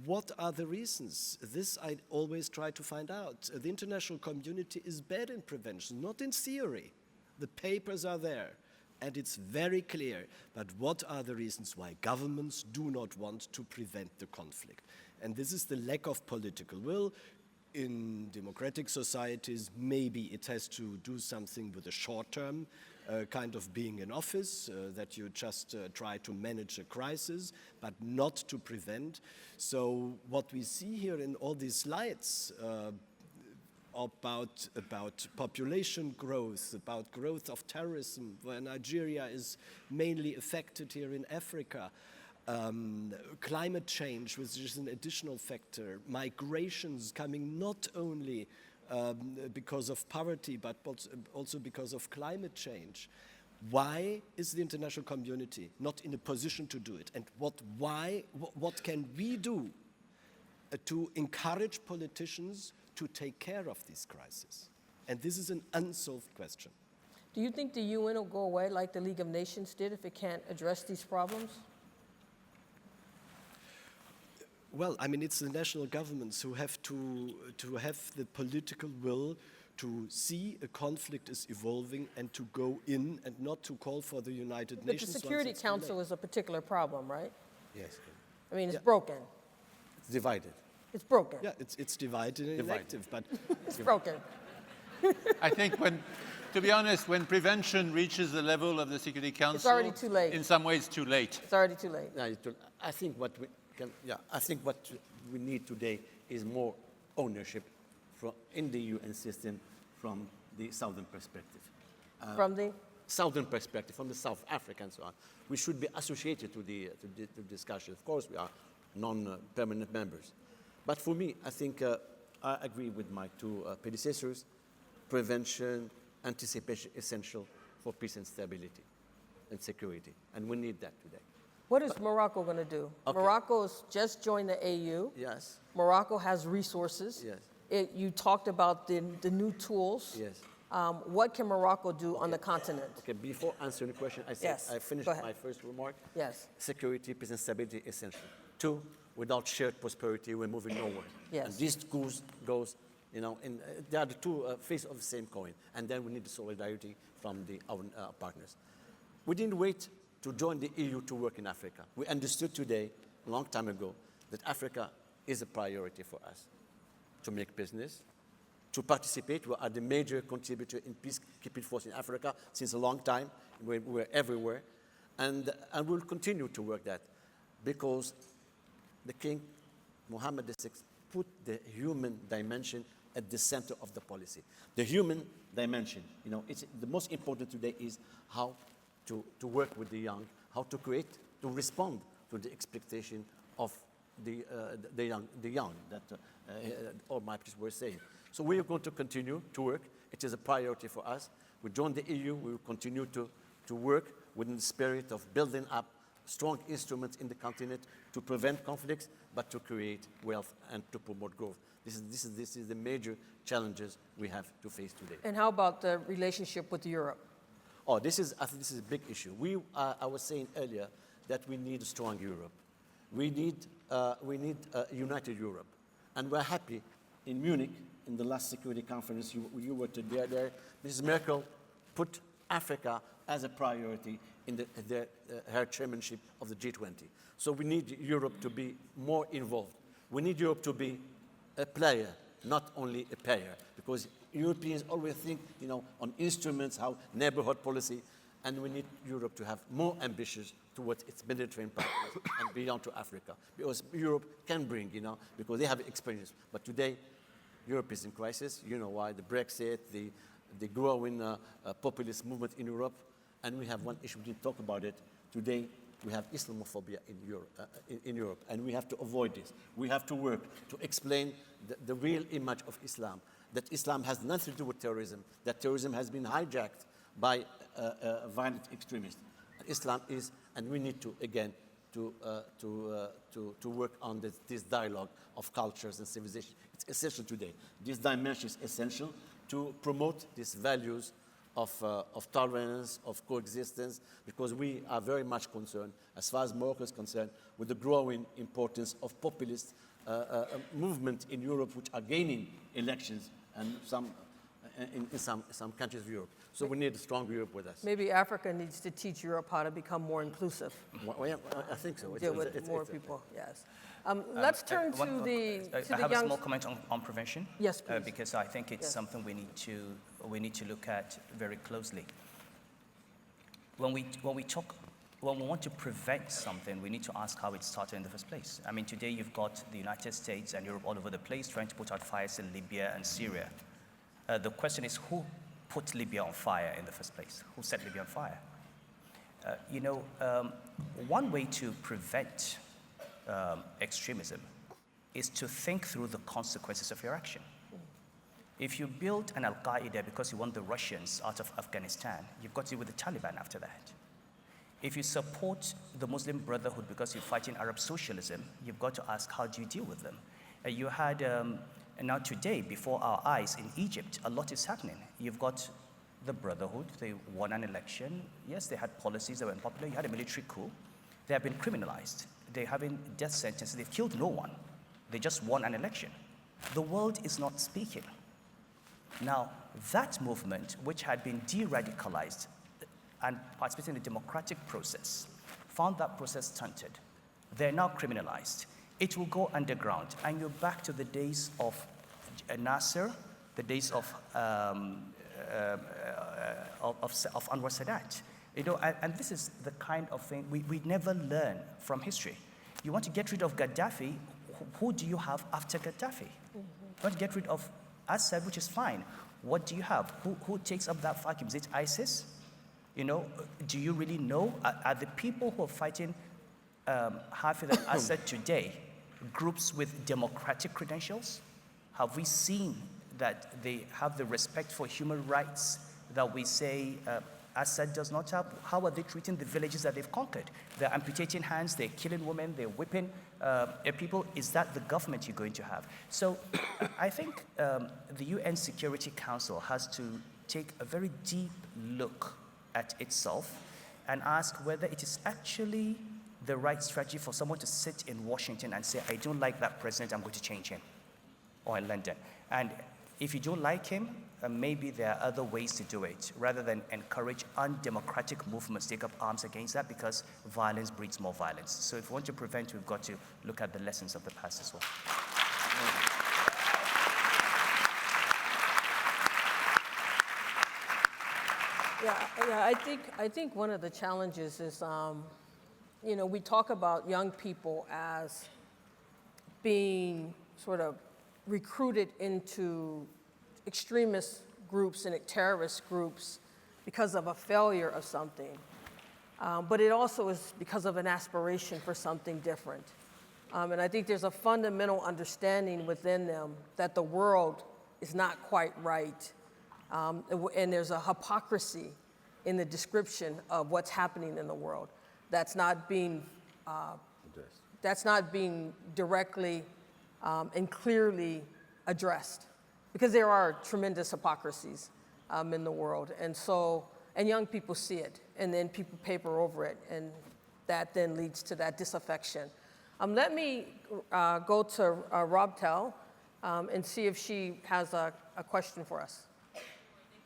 What are the reasons? This I always try to find out. The international community is bad in prevention, not in theory. The papers are there. And it's very clear, but what are the reasons why governments do not want to prevent the conflict? And this is the lack of political will. in democratic societies, maybe it has to do something with the short-term kind of being in office, that you just try to manage a crisis, but not to prevent. So what we see here in all these slides about population growth, about growth of terrorism, where Nigeria is mainly affected here in Africa, climate change, which is an additional factor, migrations coming not only because of poverty, but also because of climate change. Why is the international community not in a position to do it? And what can we do to encourage politicians to take care of these crises? And this is an unsolved question. Do you think the UN will go away like the League of Nations did if it can't address these problems? Well, I mean, it's the national governments who have to have the political will to see a conflict is evolving and to go in and not to call for the United But the Nations. Security Council is a particular problem, right? Yes, I mean, it's Yeah. broken. it's divided. It's broken. Yeah, it's divided and inactive, but It's broken. I think to be honest, when prevention reaches the level of the Security Council, already too late. In some ways, too late. It's already too late. I think what we need today is more ownership in the UN system from the southern perspective. From the? Southern perspective, from the South Africa and so on. We should be associated to the discussion. Of course, we are non-permanent members. But for me, I think I agree with my two predecessors. Prevention, anticipation, essential for peace and stability and security. And we need that today. What is Morocco going to do? Okay. Morocco's just joined the AU. Yes. Morocco has resources. Yes. You talked about the new tools. Yes. What can Morocco do on the continent? Okay, before answering the question, I said Yes, I finished go ahead. my first remark. Yes. Security, peace and stability essential. Two, without shared prosperity, we're moving nowhere. Yes. And this goes they are the two faces of the same coin. And then we need the solidarity from our partners. We didn't wait to join the EU to work in Africa. We understood today, a long time ago, that Africa is a priority for us to make business, to participate. We are the major contributor in peacekeeping force in Africa since a long time. We're everywhere. And we'll continue to work that because the King, Mohammed VI, put the human dimension at the center of the policy. The human dimension, it's the most important today is how to work with the young, how to respond to the expectation of the young that all my peers were saying. So we are going to continue to work. It is a priority for us. We joined the EU. We will continue to work within the spirit of building up strong instruments in the continent to prevent conflicts, but to create wealth and to promote growth. This is the major challenges we have to face today. And how about the relationship with Europe? I think this is a big issue. I was saying earlier that we need a strong Europe. We need a united Europe. And we're happy in Munich, in the last security conference, you were there, Mrs. Merkel put Africa as a priority in her chairmanship of the G20. So we need Europe to be more involved. We need Europe to be a player, not only a payer, because Europeans always think, on instruments, how neighborhood policy, and we need Europe to have more ambitions towards its Mediterranean partners and beyond to Africa, because Europe can bring, because they have experience. But today, Europe is in crisis. You know why? The Brexit, the growing populist movement in Europe, and we have one issue, we didn't talk about it. Today, we have Islamophobia in Europe, and we have to avoid this. We have to work to explain the real image of Islam, that Islam has nothing to do with terrorism, that terrorism has been hijacked by violent extremists. Islam is, and we need to, again, to work on this dialogue of cultures and civilization. It's essential today. This dimension is essential to promote these values of tolerance, of coexistence, because we are very much concerned, as far as Morocco is concerned, with the growing importance of populist movement in Europe, which are gaining elections, and some in some countries of Europe. So we need a strong Europe with us. Maybe Africa needs to teach Europe how to become more inclusive, Well, yeah, I think so. deal with more people, yes. Let's turn to the I have a young... small comment on prevention. Yes, please. Because I think it's Yes. something we need to look at very closely. When we want to prevent something, we need to ask how it started in the first place. I mean, today you've got the United States and Europe all over the place trying to put out fires in Libya and Syria. The question is, who put Libya on fire in the first place? Who set Libya on fire? One way to prevent extremism is to think through the consequences of your action. If you build an Al-Qaeda because you want the Russians out of Afghanistan, you've got to deal with the Taliban after that. If you support the Muslim Brotherhood because you're fighting Arab socialism, you've got to ask, how do you deal with them? You had, and now today, before our eyes in Egypt, a lot is happening. You've got the Brotherhood, they won an election. Yes, they had policies that were unpopular. You had a military coup. They have been criminalized. They're having death sentences. They've killed no one. They just won an election. The world is not speaking. Now, that movement, which had been de-radicalized and participating in the democratic process, found that process stunted. They're now criminalized. It will go underground, and you're back to the days of Nasser, the days of Anwar Sadat. And this is the kind of thing we never learn from history. You want to get rid of Gaddafi, who do you have after Gaddafi? You want to get rid of Assad, which is fine. What do you have? Who takes up that vacuum? Is it ISIS? Do you really know? Are the people who are fighting Hafez al-Assad today groups with democratic credentials? Have we seen that they have the respect for human rights that we say Assad does not have? How are they treating the villages that they've conquered? They're amputating hands, they're killing women, they're whipping people. Is that the government you're going to have? So I think the UN Security Council has to take a very deep look at itself and ask whether it is actually the right strategy for someone to sit in Washington and say, I don't like that president, I'm going to change him, or in London. And if you don't like him, maybe there are other ways to do it, rather than encourage undemocratic movements to take up arms against that, because violence breeds more violence. So if we want to prevent, we've got to look at the lessons of the past as well. Yeah, I think one of the challenges is, we talk about young people as being sort of recruited into extremist groups and terrorist groups because of a failure of something. But it also is because of an aspiration for something different. And I think there's a fundamental understanding within them that the world is not quite right. And there's a hypocrisy in the description of what's happening in the world that's not being directly and clearly addressed, because there are tremendous hypocrisies in the world. And young people see it, and then people paper over it, and that then leads to that disaffection. Let me go to Robtel and see if she has a question for us. Thank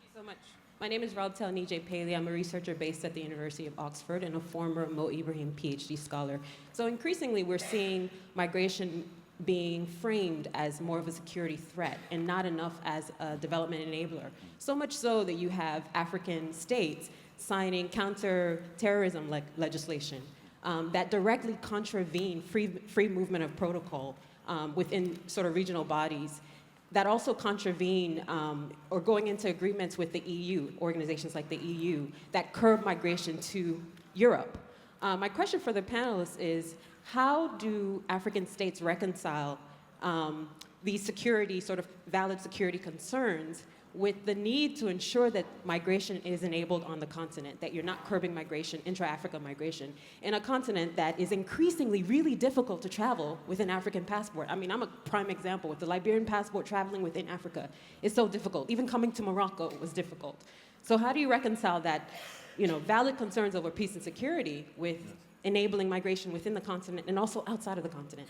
you so much. My name is Robtel Nijay Paley. I'm a researcher based at the University of Oxford and a former Mo Ibrahim PhD scholar. So increasingly, we're seeing migration being framed as more of a security threat and not enough as a development enabler. So much so that you have African states signing counter-terrorism legislation that directly contravene free movement of protocol within sort of regional bodies, that also contravene or going into agreements with the EU, organizations like the EU, that curb migration to Europe. My question for the panelists is, how do African states reconcile these security, sort of valid security concerns with the need to ensure that migration is enabled on the continent, that you're not curbing migration, intra-Africa migration, in a continent that is increasingly really difficult to travel with an African passport? I mean, I'm a prime example. With the Liberian passport, traveling within Africa is so difficult. Even coming to Morocco was difficult. So how do you reconcile that, valid concerns over peace and security with enabling migration within the continent and also outside of the continent?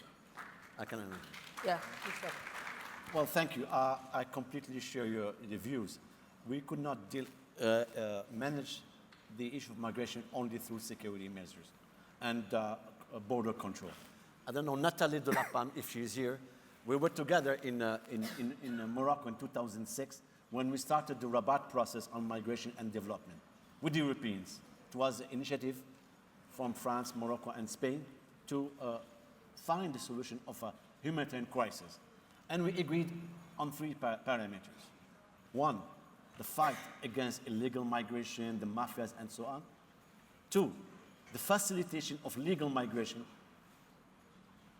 I can. Yeah, please go. Well, thank you. I completely share your views. We could not manage the issue of migration only through security measures and border control. I don't know, Nathalie de la Palme, if she's here, we were together in Morocco in 2006 when we started the Rabat process on migration and development with the Europeans. It was an initiative from France, Morocco, and Spain to find the solution of a humanitarian crisis. And we agreed on three parameters. One, the fight against illegal migration, the mafias, and so on. Two, the facilitation of legal migration.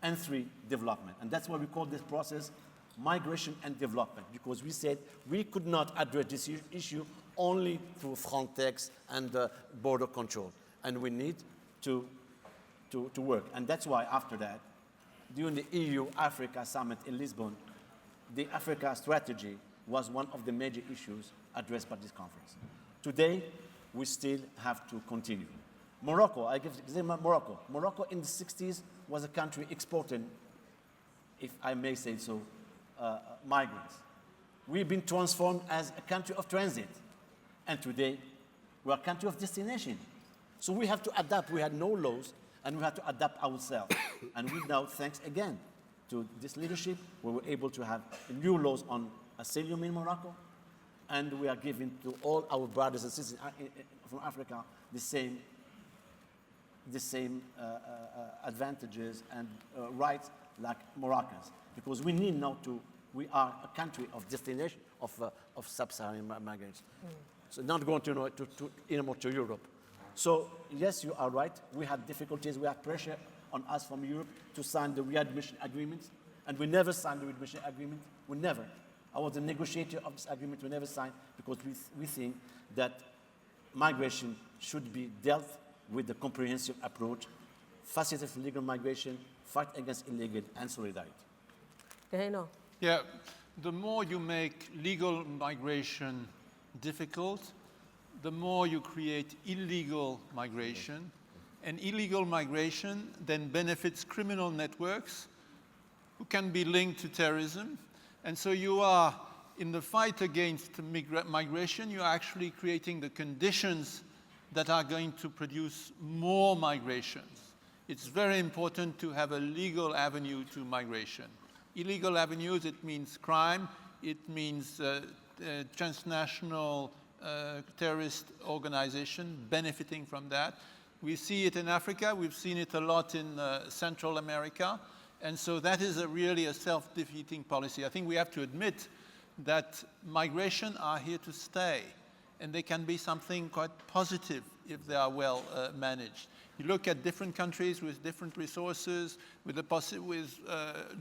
And three, development. And that's why we call this process migration and development, because we said we could not address this issue only through Frontex and border control. And we need to work. And that's why after that, during the EU-Africa summit in Lisbon, the Africa strategy was one of the major issues addressed by this conference. Today, we still have to continue. Morocco, I give the example Morocco. Morocco in the 60s was a country exporting, if I may say so, migrants. We've been transformed as a country of transit. And today, we're a country of destination. So we have to adapt. We had no laws, and we have to adapt ourselves. And we now, thanks again to this leadership, we were able to have new laws on asylum in Morocco, and we are giving to all our brothers and sisters from Africa the same advantages and rights like Moroccans, because we need now we are a country of destination of sub-Saharan migrants. So not going anymore to Europe. So yes, you are right. We have difficulties. We have pressure on us from Europe to sign the readmission agreements, and we never signed the readmission agreement. We never. I was the negotiator of this agreement. We never signed because we think that migration should be dealt with a comprehensive approach, facilitate legal migration, fight against illegal, and solidarity. Yeah, the more you make legal migration difficult, the more you create illegal migration. And illegal migration then benefits criminal networks who can be linked to terrorism. And so you are, in the fight against migration, you are actually creating the conditions that are going to produce more migrations. It's very important to have a legal avenue to migration. Illegal avenues, it means crime, it means transnational terrorist organization benefiting from that. We see it in Africa, we've seen it a lot in Central America, and so that is really a self-defeating policy. I think we have to admit that migration are here to stay, and they can be something quite positive if they are well managed. You look at different countries with different resources, with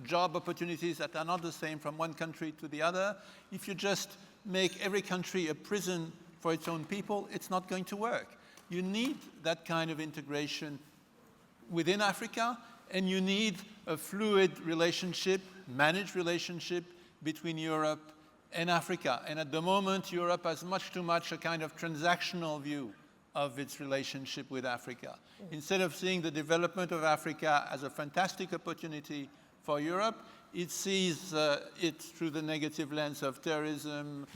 job opportunities that are not the same from one country to the other. If you just make every country a prison for its own people, it's not going to work. You need that kind of integration within Africa, and you need a fluid relationship, managed relationship between Europe and Africa. And at the moment, Europe has much too much a kind of transactional view of its relationship with Africa. Instead of seeing the development of Africa as a fantastic opportunity for Europe, it sees it through the negative lens of terrorism,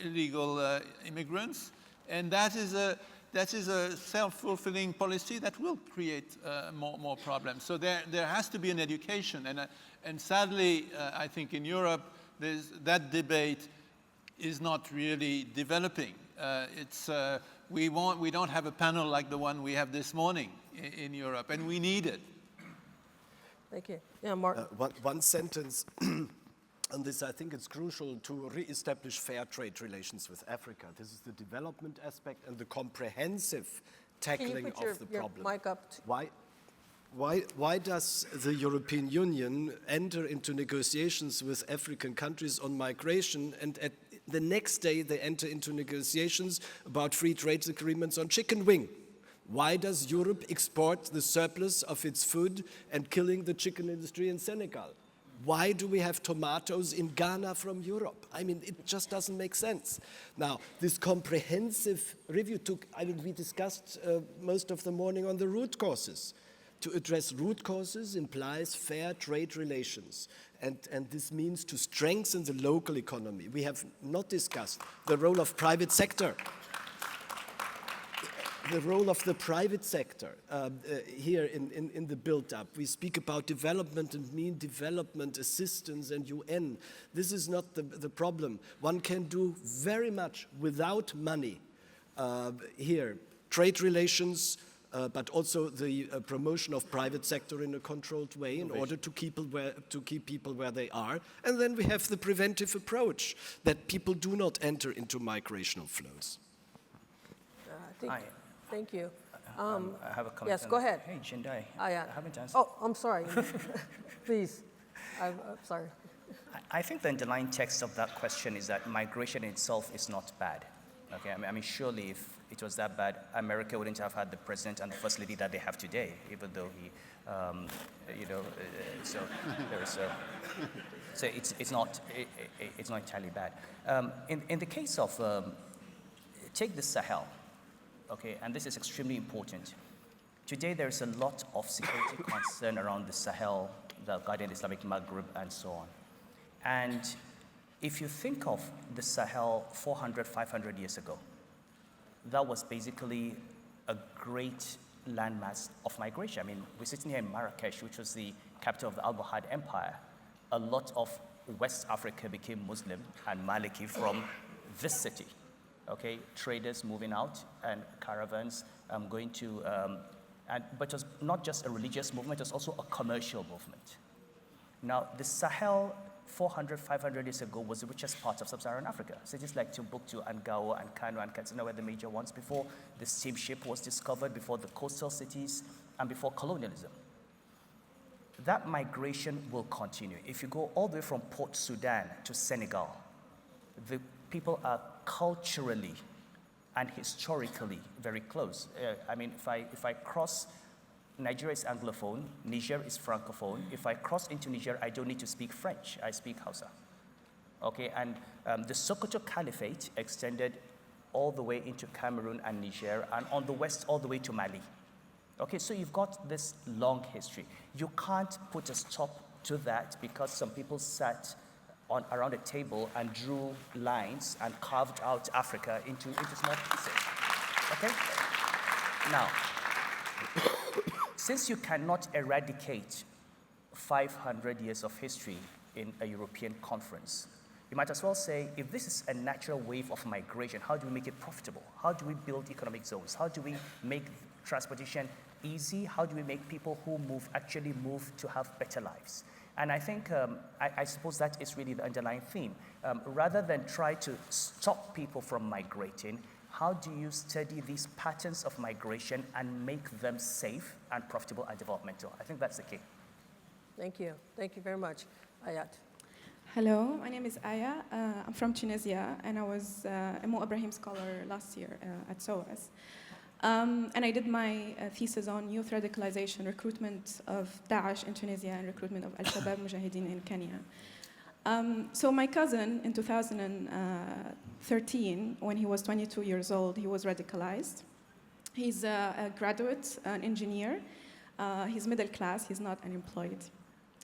illegal immigrants, and that is a self-fulfilling policy that will create more problems. So there has to be an education, and sadly, I think in Europe, that debate is not really developing. We don't have a panel like the one we have this morning in Europe, and we need it. Thank you. Yeah, Martin. One sentence on this. I think it's crucial to re-establish fair trade relations with Africa. This is the development aspect and the comprehensive tackling of the problem. Mic up? Why does the European Union enter into negotiations with African countries on migration, and at the next day they enter into negotiations about free trade agreements on chicken wing? Why does Europe export the surplus of its food and killing the chicken industry in Senegal? Why do we have tomatoes in Ghana from Europe? I mean, it just doesn't make sense. Now, this comprehensive review we discussed most of the morning on the root causes. To address root causes implies fair trade relations, and this means to strengthen the local economy. We have not discussed the role of private sector. The role of the private sector here in the build-up. We speak about development and mean development assistance and UN. This is not the problem. One can do very much without money here. Trade relations, but also the promotion of private sector in a controlled way in order to keep people where they are. And then we have the preventive approach, that people do not enter into migrational flows. Thank you. I have a comment. Yes, go ahead. Hey, Jendayi. I haven't answered. Oh, I'm sorry. Please. I'm sorry. I think the underlying text of that question is that migration itself is not bad. Okay, I mean, surely if it was that bad, America wouldn't have had the president and the first lady that they have today, even though he, so there is a, so it's not entirely bad. In the case of, take the Sahel, okay, and this is extremely important. Today there is a lot of security concern around the Sahel, the Guardian Islamic Maghreb, and so on. And if you think of the Sahel 400, 500 years ago, that was basically a great landmass of migration. I mean, we're sitting here in Marrakesh, which was the capital of the Almohad Empire. A lot of West Africa became Muslim and Maliki from this city. Okay, traders moving out and caravans going to, but it was not just a religious movement, it was also a commercial movement. Now, the Sahel 400, 500 years ago was the richest part of sub-Saharan Africa. Cities like Timbuktu and Gao and Kano and Katsina were the major ones before the steamship was discovered, before the coastal cities, and before colonialism. That migration will continue. If you go all the way from Port Sudan to Senegal, the people are culturally and historically very close. I mean, if I cross, Nigeria is Anglophone, Niger is Francophone. If I cross into Niger, I don't need to speak French, I speak Hausa. Okay, and the Sokoto Caliphate extended all the way into Cameroon and Niger, and on the west all the way to Mali. Okay, so you've got this long history. You can't put a stop to that because some people sat around a table and drew lines and carved out Africa into small pieces. Okay? Now, since you cannot eradicate 500 years of history in a European conference, you might as well say, if this is a natural wave of migration, how do we make it profitable? How do we build economic zones? How do we make transportation easy? How do we make people who move actually move to have better lives? And I think, I suppose that is really the underlying theme. Rather than try to stop people from migrating, how do you study these patterns of migration and make them safe and profitable and developmental? I think that's the key. Thank you. Thank you very much. Ayat. Hello, my name is Aya. I'm from Tunisia, and I was a Mo Ibrahim scholar last year at SOAS. And I did my thesis on youth radicalization, recruitment of Daesh in Tunisia, and recruitment of Al-Shabaab Mujahideen in Kenya. So my cousin, in 2013, when he was 22 years old, he was radicalized. He's a graduate, an engineer. He's middle class, he's not unemployed.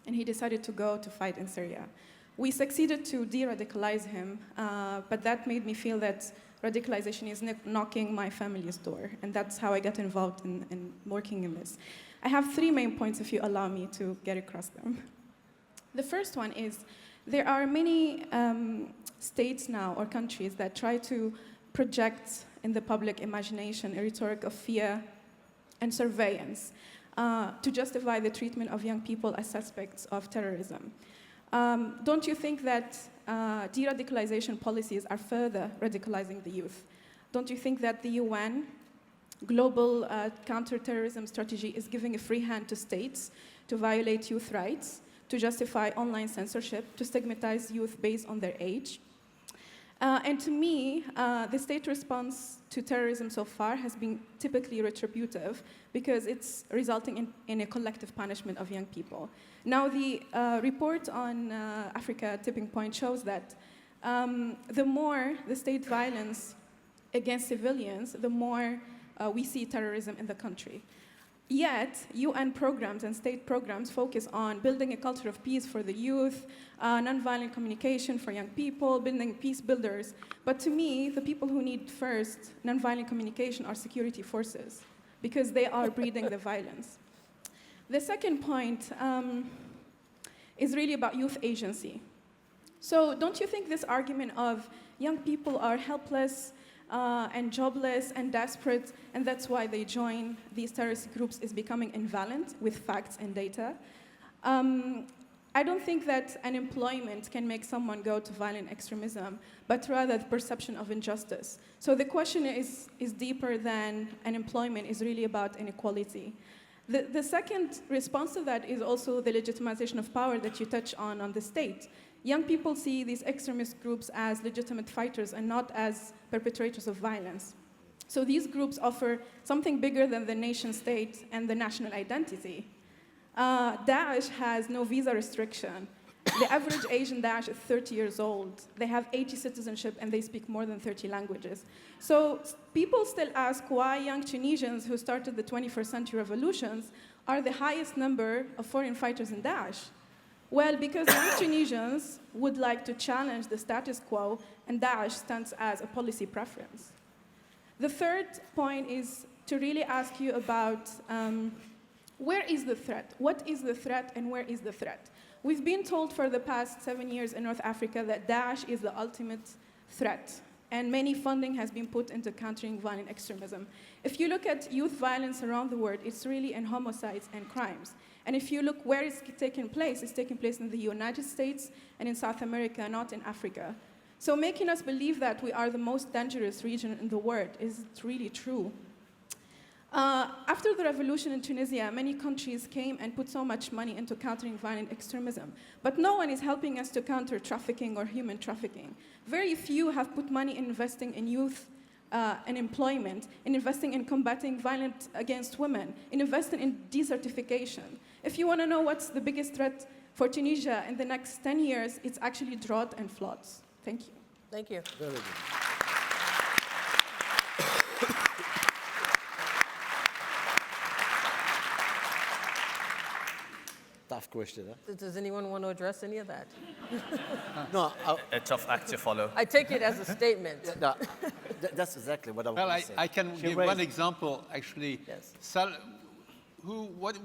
And he decided to go to fight in Syria. We succeeded to de-radicalize him, but that made me feel that radicalization is knocking my family's door, and that's how I got involved in working in this. I have 3 main points, if you allow me to get across them. The first one is, there are many states now, or countries, that try to project in the public imagination a rhetoric of fear and surveillance to justify the treatment of young people as suspects of terrorism. Don't you think that de-radicalization policies are further radicalizing the youth? Don't you think that the UN global counterterrorism strategy is giving a free hand to states to violate youth rights, to justify online censorship, to stigmatize youth based on their age? And to me, the state response to terrorism so far has been typically retributive because it's resulting in a collective punishment of young people. Now, the report on Africa Tipping Point shows that the more the state violence against civilians, the more we see terrorism in the country. Yet, UN programs and state programs focus on building a culture of peace for the youth, nonviolent communication for young people, building peace builders. But to me, the people who need first nonviolent communication are security forces, because they are breeding the violence. The second point is really about youth agency. So don't you think this argument of young people are helpless and jobless and desperate, and that's why they join these terrorist groups, is becoming invalid with facts and data? I don't think that unemployment can make someone go to violent extremism, but rather the perception of injustice. So the question is deeper than unemployment, is really about inequality. The second response to that is also the legitimization of power that you touch on the state. Young people see these extremist groups as legitimate fighters and not as perpetrators of violence. So these groups offer something bigger than the nation state and the national identity. Daesh has no visa restriction. The average age in Daesh is 30 years old. They have 80 citizenship and they speak more than 30 languages. So people still ask why young Tunisians who started the 21st century revolutions are the highest number of foreign fighters in Daesh. Well, because young Tunisians would like to challenge the status quo, and Daesh stands as a policy preference. The third point is to really ask you about where is the threat? What is the threat and where is the threat? We've been told for the past 7 years in North Africa that Daesh is the ultimate threat, and many funding has been put into countering violent extremism. If you look at youth violence around the world, it's really in homicides and crimes. And if you look where it's taking place in the United States and in South America, not in Africa. So making us believe that we are the most dangerous region in the world is really true. After the revolution in Tunisia, many countries came and put so much money into countering violent extremism. But no one is helping us to counter trafficking or human trafficking. Very few have put money in investing in youth and employment, in investing in combating violence against women, in investing in desertification. If you want to know what's the biggest threat for Tunisia in the next 10 years, it's actually drought and floods. Thank you. Thank you. Very good. Tough question, huh? Does anyone want to address any of that? No, A tough act to follow. I take it as a statement. no, that's exactly what I was Well, going to say. I can give raised- one example, actually. Yes.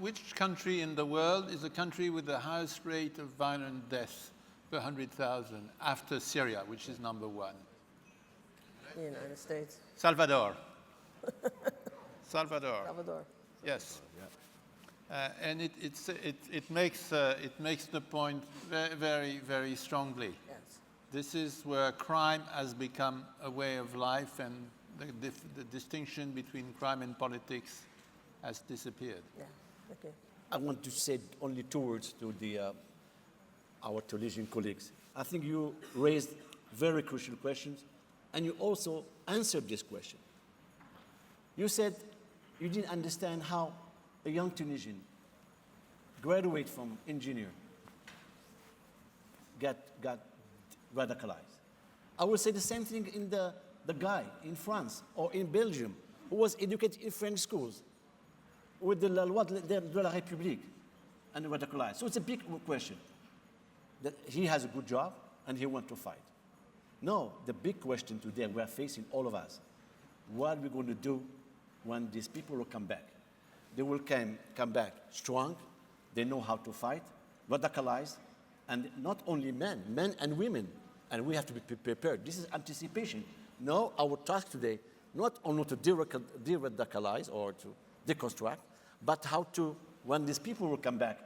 Which country in the world is a country with the highest rate of violent deaths per 100,000 after Syria, which is number one? The United States. Salvador. Salvador. Salvador. Yes. And it makes the point very, very strongly. Yes. This is where crime has become a way of life, and the distinction between crime and politics has disappeared. Yeah. Okay. I want to say only 2 words to our Tunisian colleagues. I think you raised very crucial questions, and you also answered this question. You said you didn't understand how a young Tunisian graduate from engineer got radicalized. I would say the same thing in the guy in France or in Belgium who was educated in French schools with the loi de la République and radicalized. So it's a big question that he has a good job and he wants to fight. No, the big question today we are facing, all of us, what are we going to do when these people will come back? They will come back strong, they know how to fight, radicalized, and not only men and women, and we have to be prepared. This is anticipation. No, our task today, not only to de-radicalize or to deconstruct, but how to, when these people will come back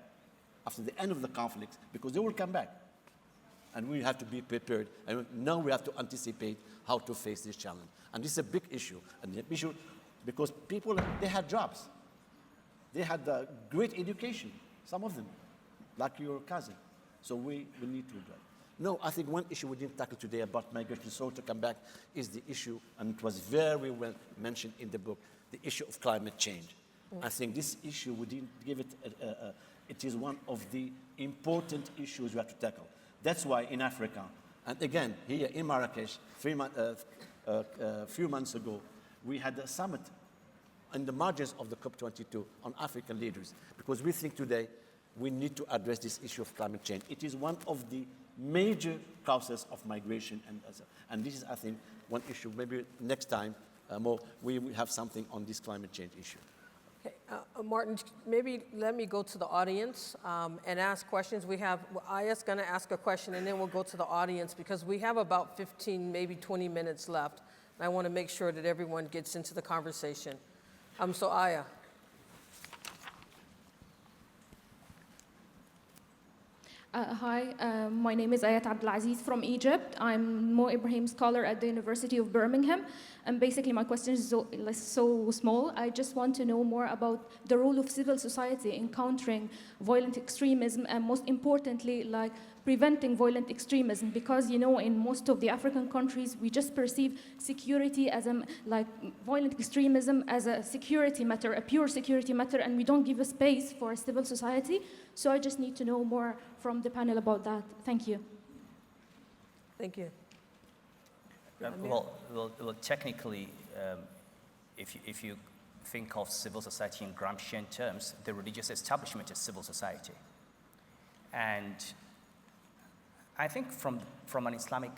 after the end of the conflict, because they will come back, and we have to be prepared, and now we have to anticipate how to face this challenge. And this is a big issue, and the issue, because people, they had jobs. They had great education, some of them, like your cousin. So we need to do that. No, I think one issue we didn't tackle today about migration, so to come back, is the issue, and it was very well mentioned in the book, the issue of climate change. I think this issue, we didn't give it, it is one of the important issues we have to tackle. That's why in Africa, and again, here in Marrakesh, a few months ago, we had a summit on the margins of the COP22 on African leaders, because we think today we need to address this issue of climate change. It is one of the major causes of migration, and this is, I think, one issue. Maybe next time more we will have something on this climate change issue. Okay, Martin, maybe let me go to the audience and ask questions. We have, Aya's going to ask a question, and then we'll go to the audience because we have about 15, maybe 20 minutes left. And I want to make sure that everyone gets into the conversation. So Aya. Hi, my name is Ayat Abdelaziz from Egypt. I'm Mo Ibrahim Scholar at the University of Birmingham. And basically my question is so small. I just want to know more about the role of civil society in countering violent extremism and most importantly, like preventing violent extremism, because you know in most of the African countries we just perceive security as like violent extremism as a security matter, a pure security matter, and we don't give a space for a civil society. So I just need to know more from the panel about that. Thank you. Thank you. Well, technically, if you think of civil society in Gramscian terms, the religious establishment is civil society. And I think from an Islamic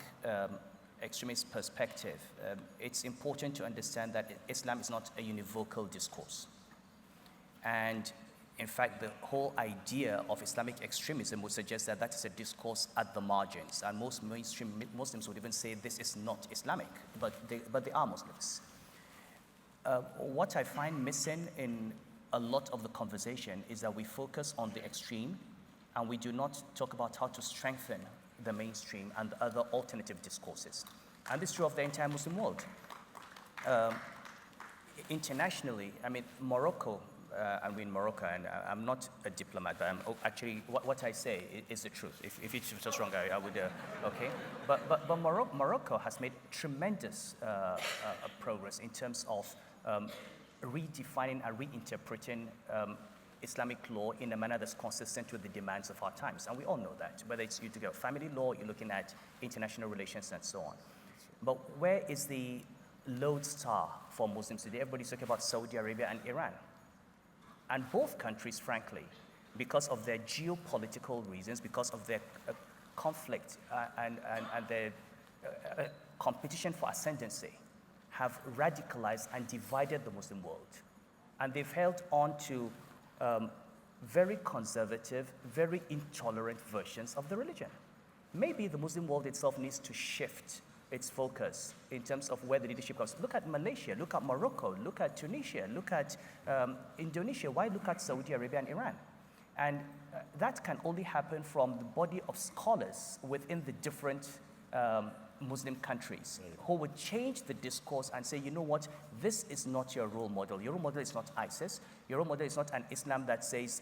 extremist perspective, it's important to understand that Islam is not a univocal discourse. And in fact, the whole idea of Islamic extremism would suggest that that is a discourse at the margins. And most mainstream Muslims would even say this is not Islamic, but they are Muslims. What I find missing in a lot of the conversation is that we focus on the extreme and we do not talk about how to strengthen the mainstream and other alternative discourses. And this is true of the entire Muslim world. Internationally, I mean, Morocco, I'm in Morocco, and I'm not a diplomat, but I'm actually, what I say is the truth. If it's just wrong, I would, okay? But Morocco has made tremendous progress in terms of redefining and reinterpreting Islamic law in a manner that's consistent with the demands of our times. And we all know that, whether it's you to go family law, you're looking at international relations and so on. But where is the lodestar for Muslims today? Everybody's talking about Saudi Arabia and Iran. And both countries, frankly, because of their geopolitical reasons, because of their conflict and their competition for ascendancy, have radicalized and divided the Muslim world. And they've held on to very conservative, very intolerant versions of the religion. Maybe the Muslim world itself needs to shift its focus in terms of where the leadership goes. Look at Malaysia, look at Morocco, look at Tunisia, look at Indonesia. Why look at Saudi Arabia and Iran? And that can only happen from the body of scholars within the different Muslim countries who would change the discourse and say, you know what, this is not your role model. Your role model is not ISIS. Your role model is not an Islam that says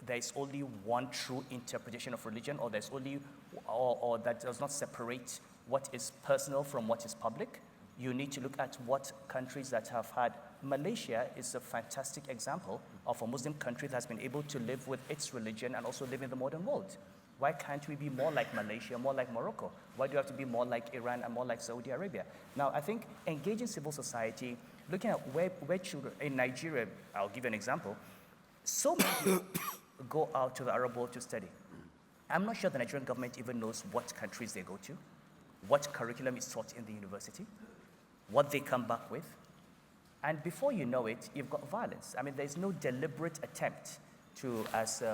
there is only one true interpretation of religion, or there's only, or that does not separate what is personal from what is public. You need to look at what countries that have had. Malaysia is a fantastic example of a Muslim country that has been able to live with its religion and also live in the modern world. Why can't we be more like Malaysia, more like Morocco? Why do we have to be more like Iran and more like Saudi Arabia? Now, I think engaging civil society, looking at where children, in Nigeria, I'll give you an example, so many people go out to the Arab world to study. I'm not sure the Nigerian government even knows what countries they go to, what curriculum is taught in the university, what they come back with. And before you know it, you've got violence. I mean, there's no deliberate attempt to, as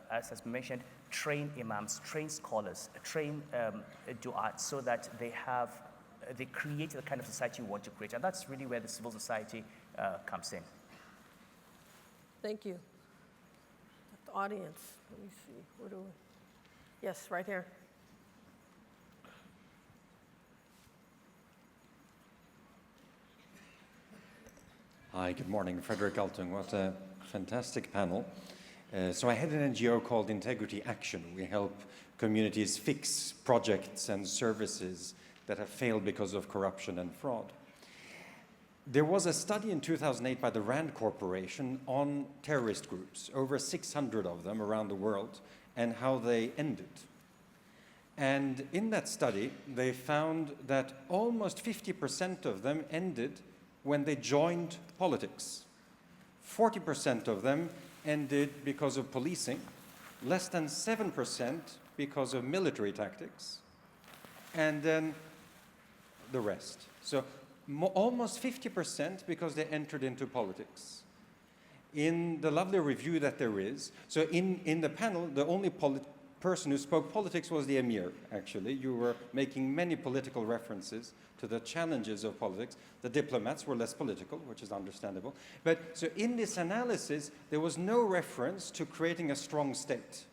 has been mentioned, train imams, train scholars, train du'at, so that they create the kind of society you want to create. And that's really where the civil society comes in. Thank you. The audience, let me see, where do we? Yes, right here. Hi, good morning. Frederick Altung. What a fantastic panel. So I head an NGO called Integrity Action. We help communities fix projects and services that have failed because of corruption and fraud. There was a study in 2008 by the RAND Corporation on terrorist groups, over 600 of them around the world, and how they ended. And in that study, they found that almost 50% of them ended when they joined politics. 40% of them ended because of policing, less than 7% because of military tactics, and then the rest. So almost 50% because they entered into politics. In the lovely review that there is, so in the panel, the only person who spoke politics was the emir, actually. You were making many political references to the challenges of politics. The diplomats were less political, which is understandable. But so in this analysis, there was no reference to creating a strong state.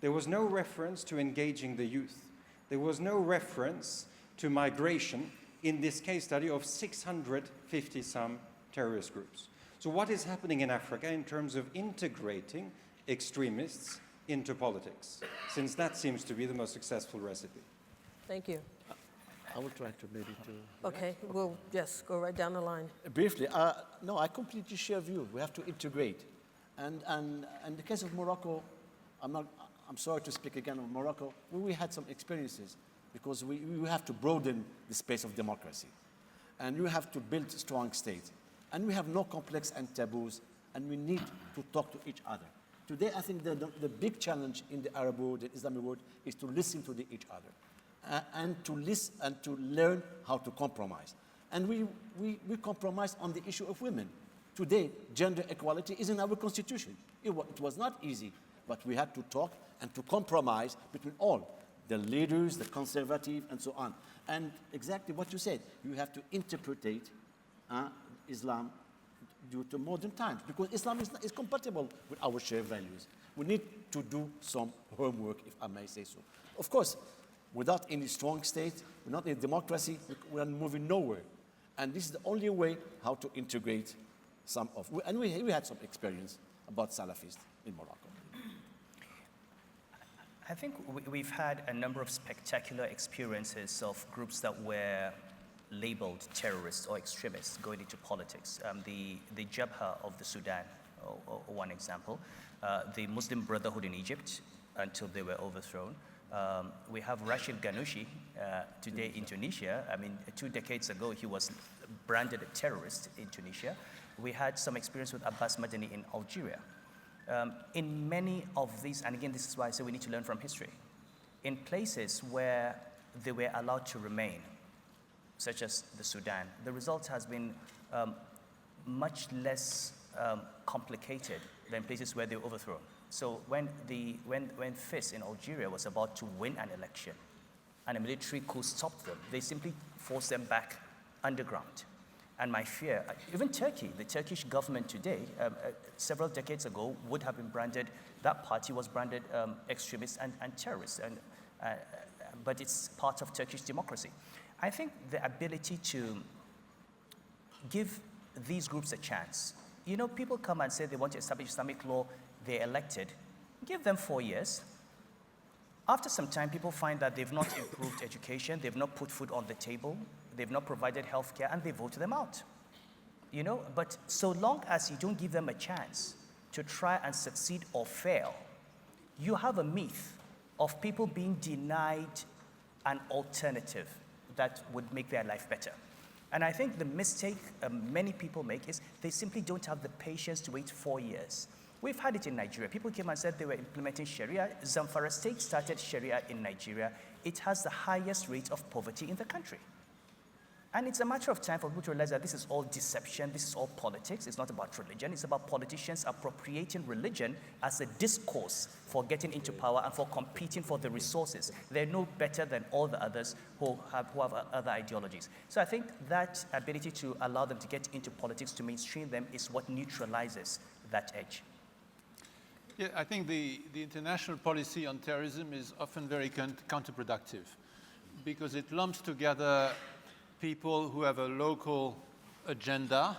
There was no reference to engaging the youth. There was no reference to migration in this case study of 650-some terrorist groups. So what is happening in Africa in terms of integrating extremists into politics, since that seems to be the most successful recipe? Thank you. I will try to maybe to... Okay, we'll, yes, go right down the line. Briefly, no, I completely share view. We have to integrate. And in the case of Morocco, I'm sorry to speak again of Morocco, we had some experiences because we have to broaden the space of democracy. And you have to build strong states. And we have no complex and taboos, and we need to talk to each other. Today, I think the big challenge in the Arab world, the Islamic world, is to listen to each other and to listen and to learn how to compromise. And we compromise on the issue of women. Today, gender equality is in our constitution. It was not easy, but we had to talk and to compromise between all, the leaders, the conservative, and so on. And exactly what you said, you have to interpretate Islam due to modern times, because Islam is compatible with our shared values. We need to do some homework, if I may say so. Of course, without any strong state, without any democracy, we are moving nowhere. And this is the only way how to integrate some of, and we had some experience about Salafists in Morocco. I think we've had a number of spectacular experiences of groups that were labeled terrorists or extremists going into politics. The Jabha of the Sudan, one example. The Muslim Brotherhood in Egypt, until they were overthrown. We have Rashid Ghannouchi, today in Tunisia. I mean, 2 decades ago, he was branded a terrorist in Tunisia. We had some experience with Abbas Madani in Algeria. In many of these, and again, this is why I say we need to learn from history, in places where they were allowed to remain, such as the Sudan, the result has been much less complicated than places where they were overthrown. So when FIS in Algeria was about to win an election and a military coup stopped them, they simply forced them back underground. And my fear, even Turkey, the Turkish government today, several decades ago would have been branded, that party was branded extremist and terrorist, but it's part of Turkish democracy. I think the ability to give these groups a chance. You know, people come and say they want to establish Islamic law, they're elected. Give them 4 years. After some time, people find that they've not improved education, they've not put food on the table, they've not provided health care, and they vote them out. You know, but so long as you don't give them a chance to try and succeed or fail, you have a myth of people being denied an alternative that would make their life better. And I think the mistake many people make is they simply don't have the patience to wait 4 years. We've had it in Nigeria. People came and said they were implementing Sharia. Zamfara State started Sharia in Nigeria. It has the highest rate of poverty in the country. And it's a matter of time for people to realize that this is all deception, this is all politics, it's not about religion, it's about politicians appropriating religion as a discourse for getting into power and for competing for the resources. They're no better than all the others who have other ideologies. So I think that ability to allow them to get into politics, to mainstream them, is what neutralizes that edge. Yeah, I think the international policy on terrorism is often very counterproductive because it lumps together people who have a local agenda,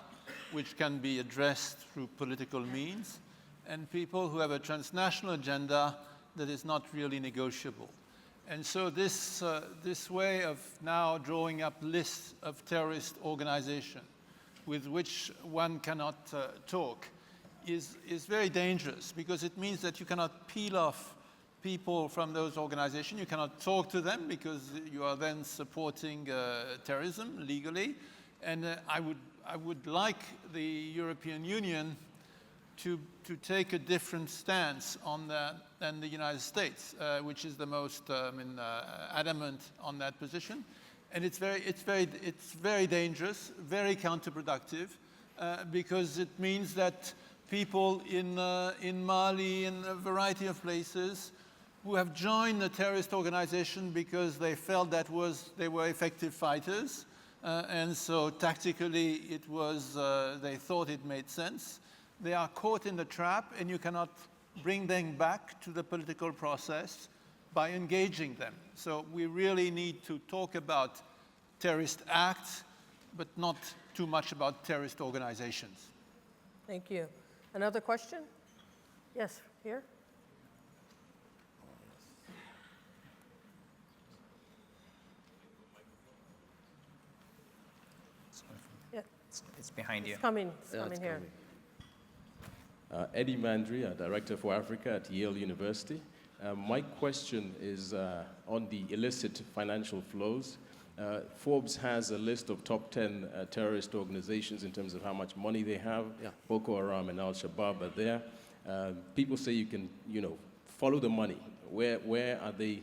which can be addressed through political means, and people who have a transnational agenda that is not really negotiable. And so this way of now drawing up lists of terrorist organizations with which one cannot talk is very dangerous, because it means that you cannot peel off people from those organizations. You cannot talk to them because you are then supporting terrorism legally. And I would like the European Union to take a different stance on that than the United States, which is the most adamant on that position. And it's very dangerous, very counterproductive, because it means that people in Mali, in a variety of places, who have joined the terrorist organization because they felt that they were effective fighters, and so tactically they thought it made sense. They are caught in the trap, and you cannot bring them back to the political process by engaging them. So we really need to talk about terrorist acts, but not too much about terrorist organizations. Thank you. Another question? Yes, here. Yeah, It's behind you. it's coming Yeah, it's here. coming. Eddie Mandry, Director for Africa at Yale University. My question is on the illicit financial flows. Forbes has a list of top 10 terrorist organizations in terms of how much money they have. Yeah. Boko Haram and Al-Shabaab are there. People say you can, follow the money. Where are they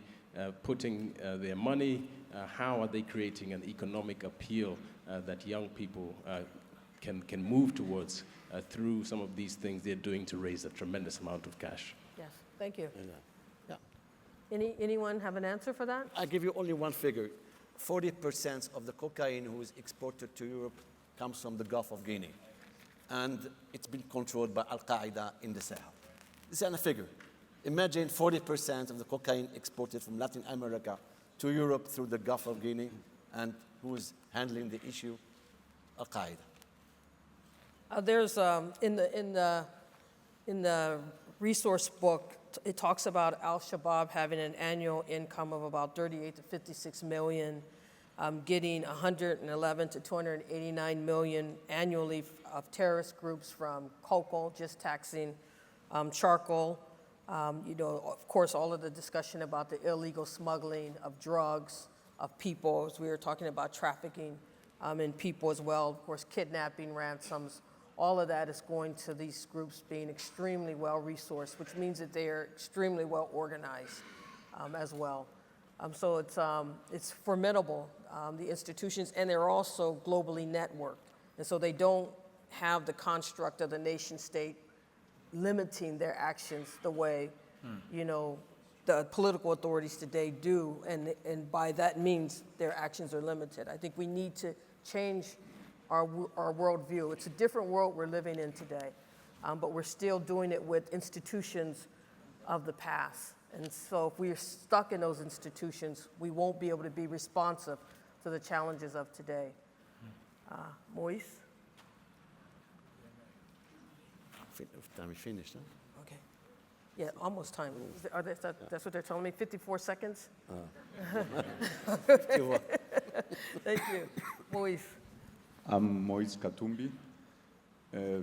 putting their money? How are they creating an economic appeal that young people can move towards through some of these things they're doing to raise a tremendous amount of cash? Yes, thank you. Yeah. Anyone have an answer for that? I'll give you only one figure. 40% of the cocaine who is exported to Europe comes from the Gulf of Guinea. And it's been controlled by Al-Qaeda in the Sahel. This is a figure. Imagine 40% of the cocaine exported from Latin America to Europe through the Gulf of Guinea, and who is handling the issue? Al-Qaeda. There's in the resource book, it talks about Al-Shabaab having an annual income of about 38 to 56 million, getting 111 to 289 million annually of terrorist groups from cocoa, just taxing charcoal. Of course, all of the discussion about the illegal smuggling of drugs, of people, as we were talking about trafficking in people as well, of course, kidnapping, ransoms. All of that is going to these groups being extremely well-resourced, which means that they are extremely well-organized as well. So it's formidable, the institutions, and they're also globally networked. And so they don't have the construct of the nation state limiting their actions the way, the political authorities today do, and by that means, their actions are limited. I think we need to change our worldview. It's a different world we're living in today, but we're still doing it with institutions of the past. And so if we're stuck in those institutions, we won't be able to be responsive to the challenges of today. Moise? Time is finished, huh? Okay. Yeah, almost time. That's what they're telling me, 54 seconds? Thank you. Moise. I'm Moise Katumbi.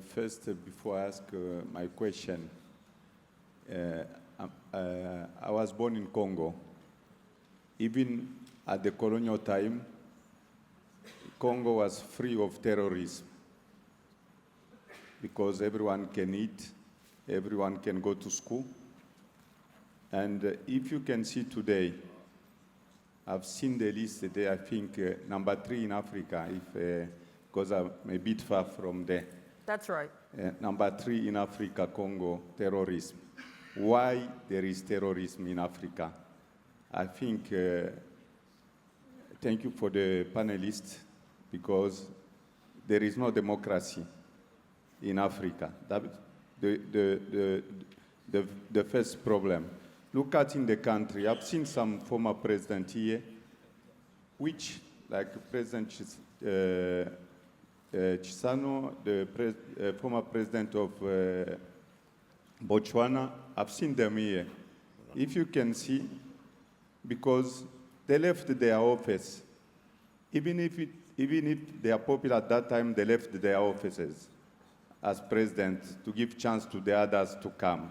First, before I ask my question, I was born in Congo. Even at the colonial time, Congo was free of terrorism because everyone can eat, everyone can go to school. And if you can see today, I've seen the list today, I think number 3 in Africa, because I'm a bit far from there. That's right. Number 3 in Africa, Congo, terrorism. Why there is terrorism in Africa? I think, thank you for the panelists, because there is no democracy in Africa. That's the first problem. Look at in the country, I've seen some former president here, which, like President Chisano, the former president of Botswana, I've seen them here. If you can see, because they left their office, even if they are popular at that time, they left their offices as president to give chance to the others to come.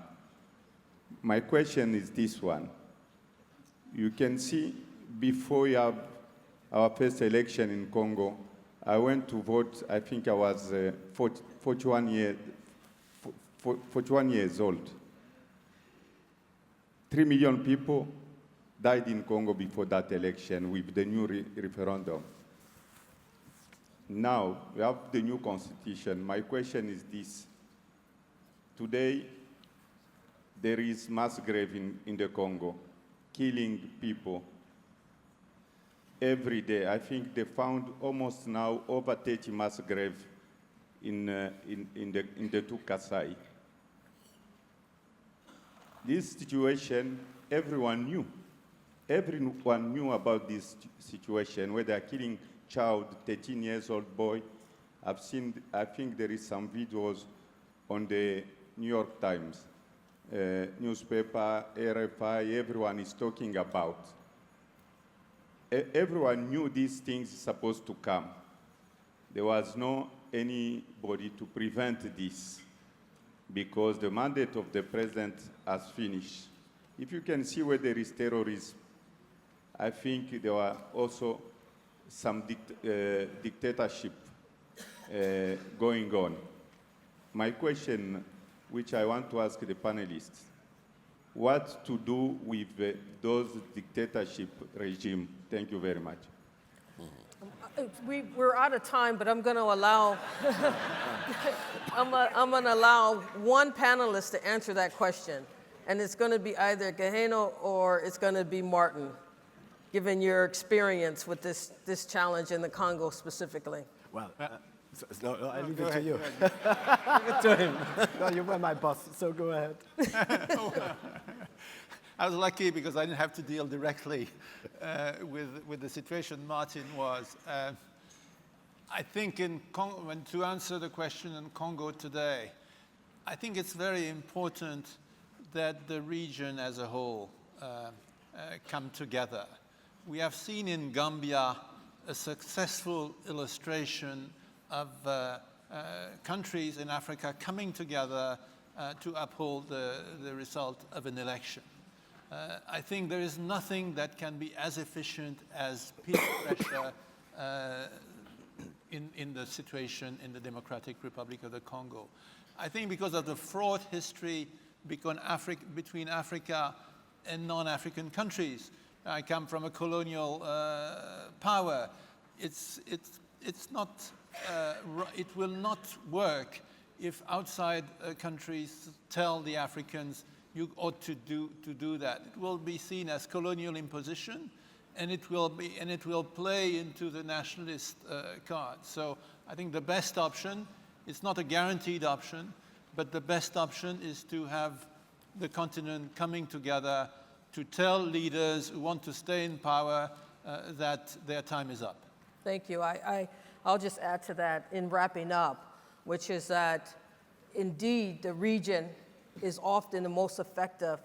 My question is this one. You can see before you have our first election in Congo, I went to vote, I think I was 41 years old. 3 million people died in Congo before that election with the new referendum. Now, we have the new constitution. My question is this. Today, there is mass grave in the Congo, killing people every day. I think they found almost now over 30 mass graves in the two Kasai. This situation, everyone knew. Everyone knew about this situation, where they are killing child, 13 years old boy. I think there is some videos on the New York Times, newspaper, RFI, everyone is talking about. Everyone knew these things supposed to come. There was no anybody to prevent this because the mandate of the president has finished. If you can see where there is terrorism, I think there were also some dictatorship going on. My question, which I want to ask the panelists, what to do with those dictatorship regime? Thank you very much. We're out of time, but I'm going to allow I'm going to allow one panelist to answer that question, and it's going to be either Gaheno or it's going to be Martin, given your experience with this challenge in the Congo specifically. Well, no, I leave it to you. Leave it to him. No, you were my boss, so go ahead. I was lucky because I didn't have to deal directly with the situation Martin was. I think to answer the question in Congo today, I think it's very important that the region as a whole come together. We have seen in Gambia a successful illustration of countries in Africa coming together to uphold the result of an election. I think there is nothing that can be as efficient as peer pressure in the situation in the Democratic Republic of the Congo. I think because of the fraught history between Africa and non-African countries. I come from a colonial power. It's not, it will not work if outside countries tell the Africans you ought to do that. It will be seen as colonial imposition, and it will play into the nationalist card. So I think the best option, it's not a guaranteed option, but the best option is to have the continent coming together to tell leaders who want to stay in power that their time is up. Thank you. I'll just add to that in wrapping up, which is that indeed the region is often the most effective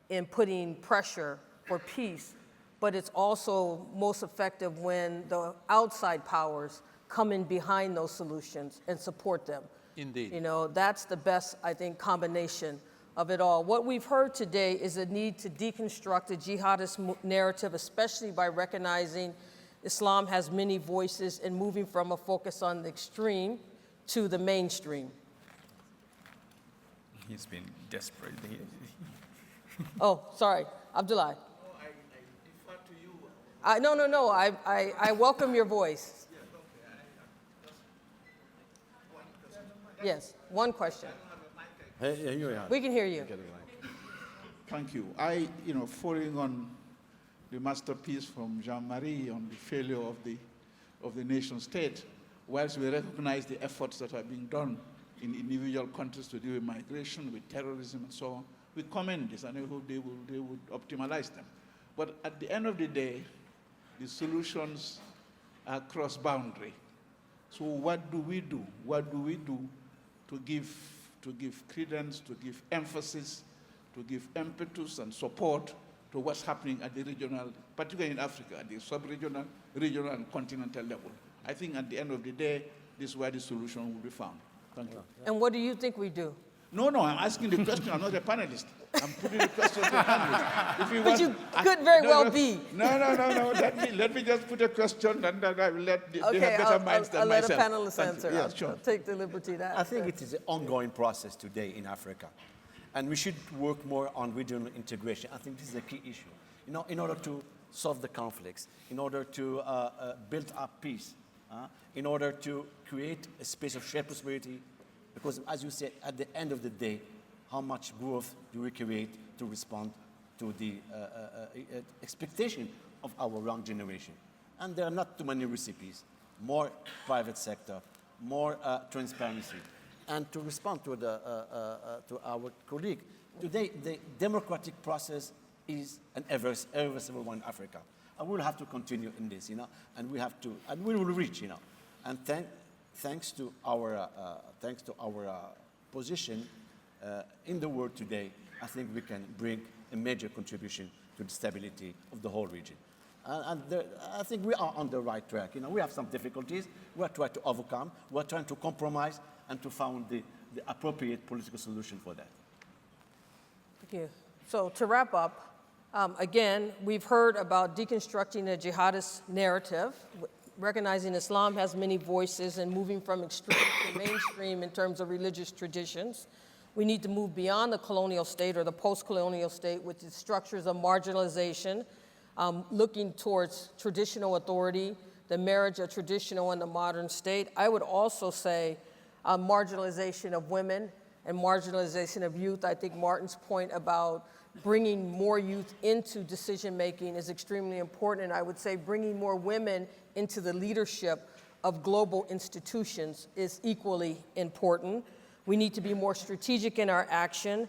in putting pressure for peace, but it's also most effective when the outside powers come in behind those solutions and support them. Indeed. You know, that's the best, I think, combination of it all. What we've heard today is a need to deconstruct the jihadist narrative, especially by recognizing Islam has many voices and moving from a focus on the extreme to the mainstream. He's been desperate. Oh, sorry, Abdullah. Oh, I defer to you. No. I welcome your voice. Yes, one question. Hey, you are. We can hear you. Thank you. Following on the masterpiece from Jean-Marie on the failure of the nation state, whilst we recognize the efforts that are being done in individual countries to deal with migration, with terrorism, and so on, we commend this, and I hope they would optimalize them. But at the end of the day, the solutions are cross-boundary. So what do we do? What do we do to give credence, to give emphasis, to give impetus and support to what's happening at the regional, particularly in Africa, at the sub-regional, regional, and continental level? I think at the end of the day, this is where the solution will be found. Thank you. And what do you think we do? No, I'm asking the question. I'm not a panelist. I'm putting the question to the panelist. If you But want, you could very well be. No. Let me just put a question, and then I will let they have better minds than I'll let myself. a panelist Thank you. answer. Yeah, I'll sure. take the liberty to I think it is an ongoing process today in Africa. And we should work more on regional integration. I think this is a key issue. In order to solve the conflicts, in order to build up peace, in order to create a space of shared prosperity, because as you said, at the end of the day, how much growth do we create to respond to the expectation of our young generation? And there are not too many recipes. More private sector, more transparency. And to respond to our colleague, today the democratic process is an irreversible one in Africa. And we'll have to continue in this, and we have to, and we will reach, And thanks to our position in the world today, I think we can bring a major contribution to the stability of the whole region. I think we are on the right track. We have some difficulties. We are trying to overcome. We are trying to compromise and to find the appropriate political solution for that. Thank you. So to wrap up, again, we've heard about deconstructing the jihadist narrative, recognizing Islam has many voices and moving from extreme to mainstream in terms of religious traditions. We need to move beyond the colonial state or the post-colonial state with its structures of marginalization, looking towards traditional authority, the marriage of traditional and the modern state. I would also say marginalization of women and marginalization of youth. I think Martin's point about bringing more youth into decision-making is extremely important, and I would say bringing more women into the leadership of global institutions is equally important. We need to be more strategic in our action,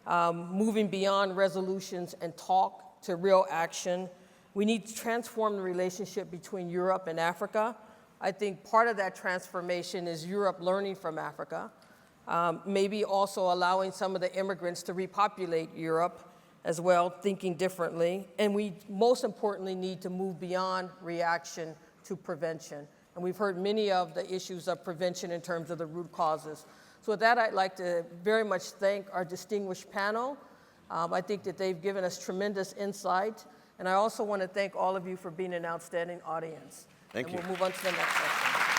moving beyond resolutions and talk to real action. We need to transform the relationship between Europe and Africa. I think part of that transformation is Europe learning from Africa, maybe also allowing some of the immigrants to repopulate Europe as well, thinking differently. And we, most importantly, need to move beyond reaction to prevention. And we've heard many of the issues of prevention in terms of the root causes. So with that, I'd like to very much thank our distinguished panel. I think that they've given us tremendous insight. And I also want to thank all of you for being an outstanding audience. Thank you. We'll move on to the next section.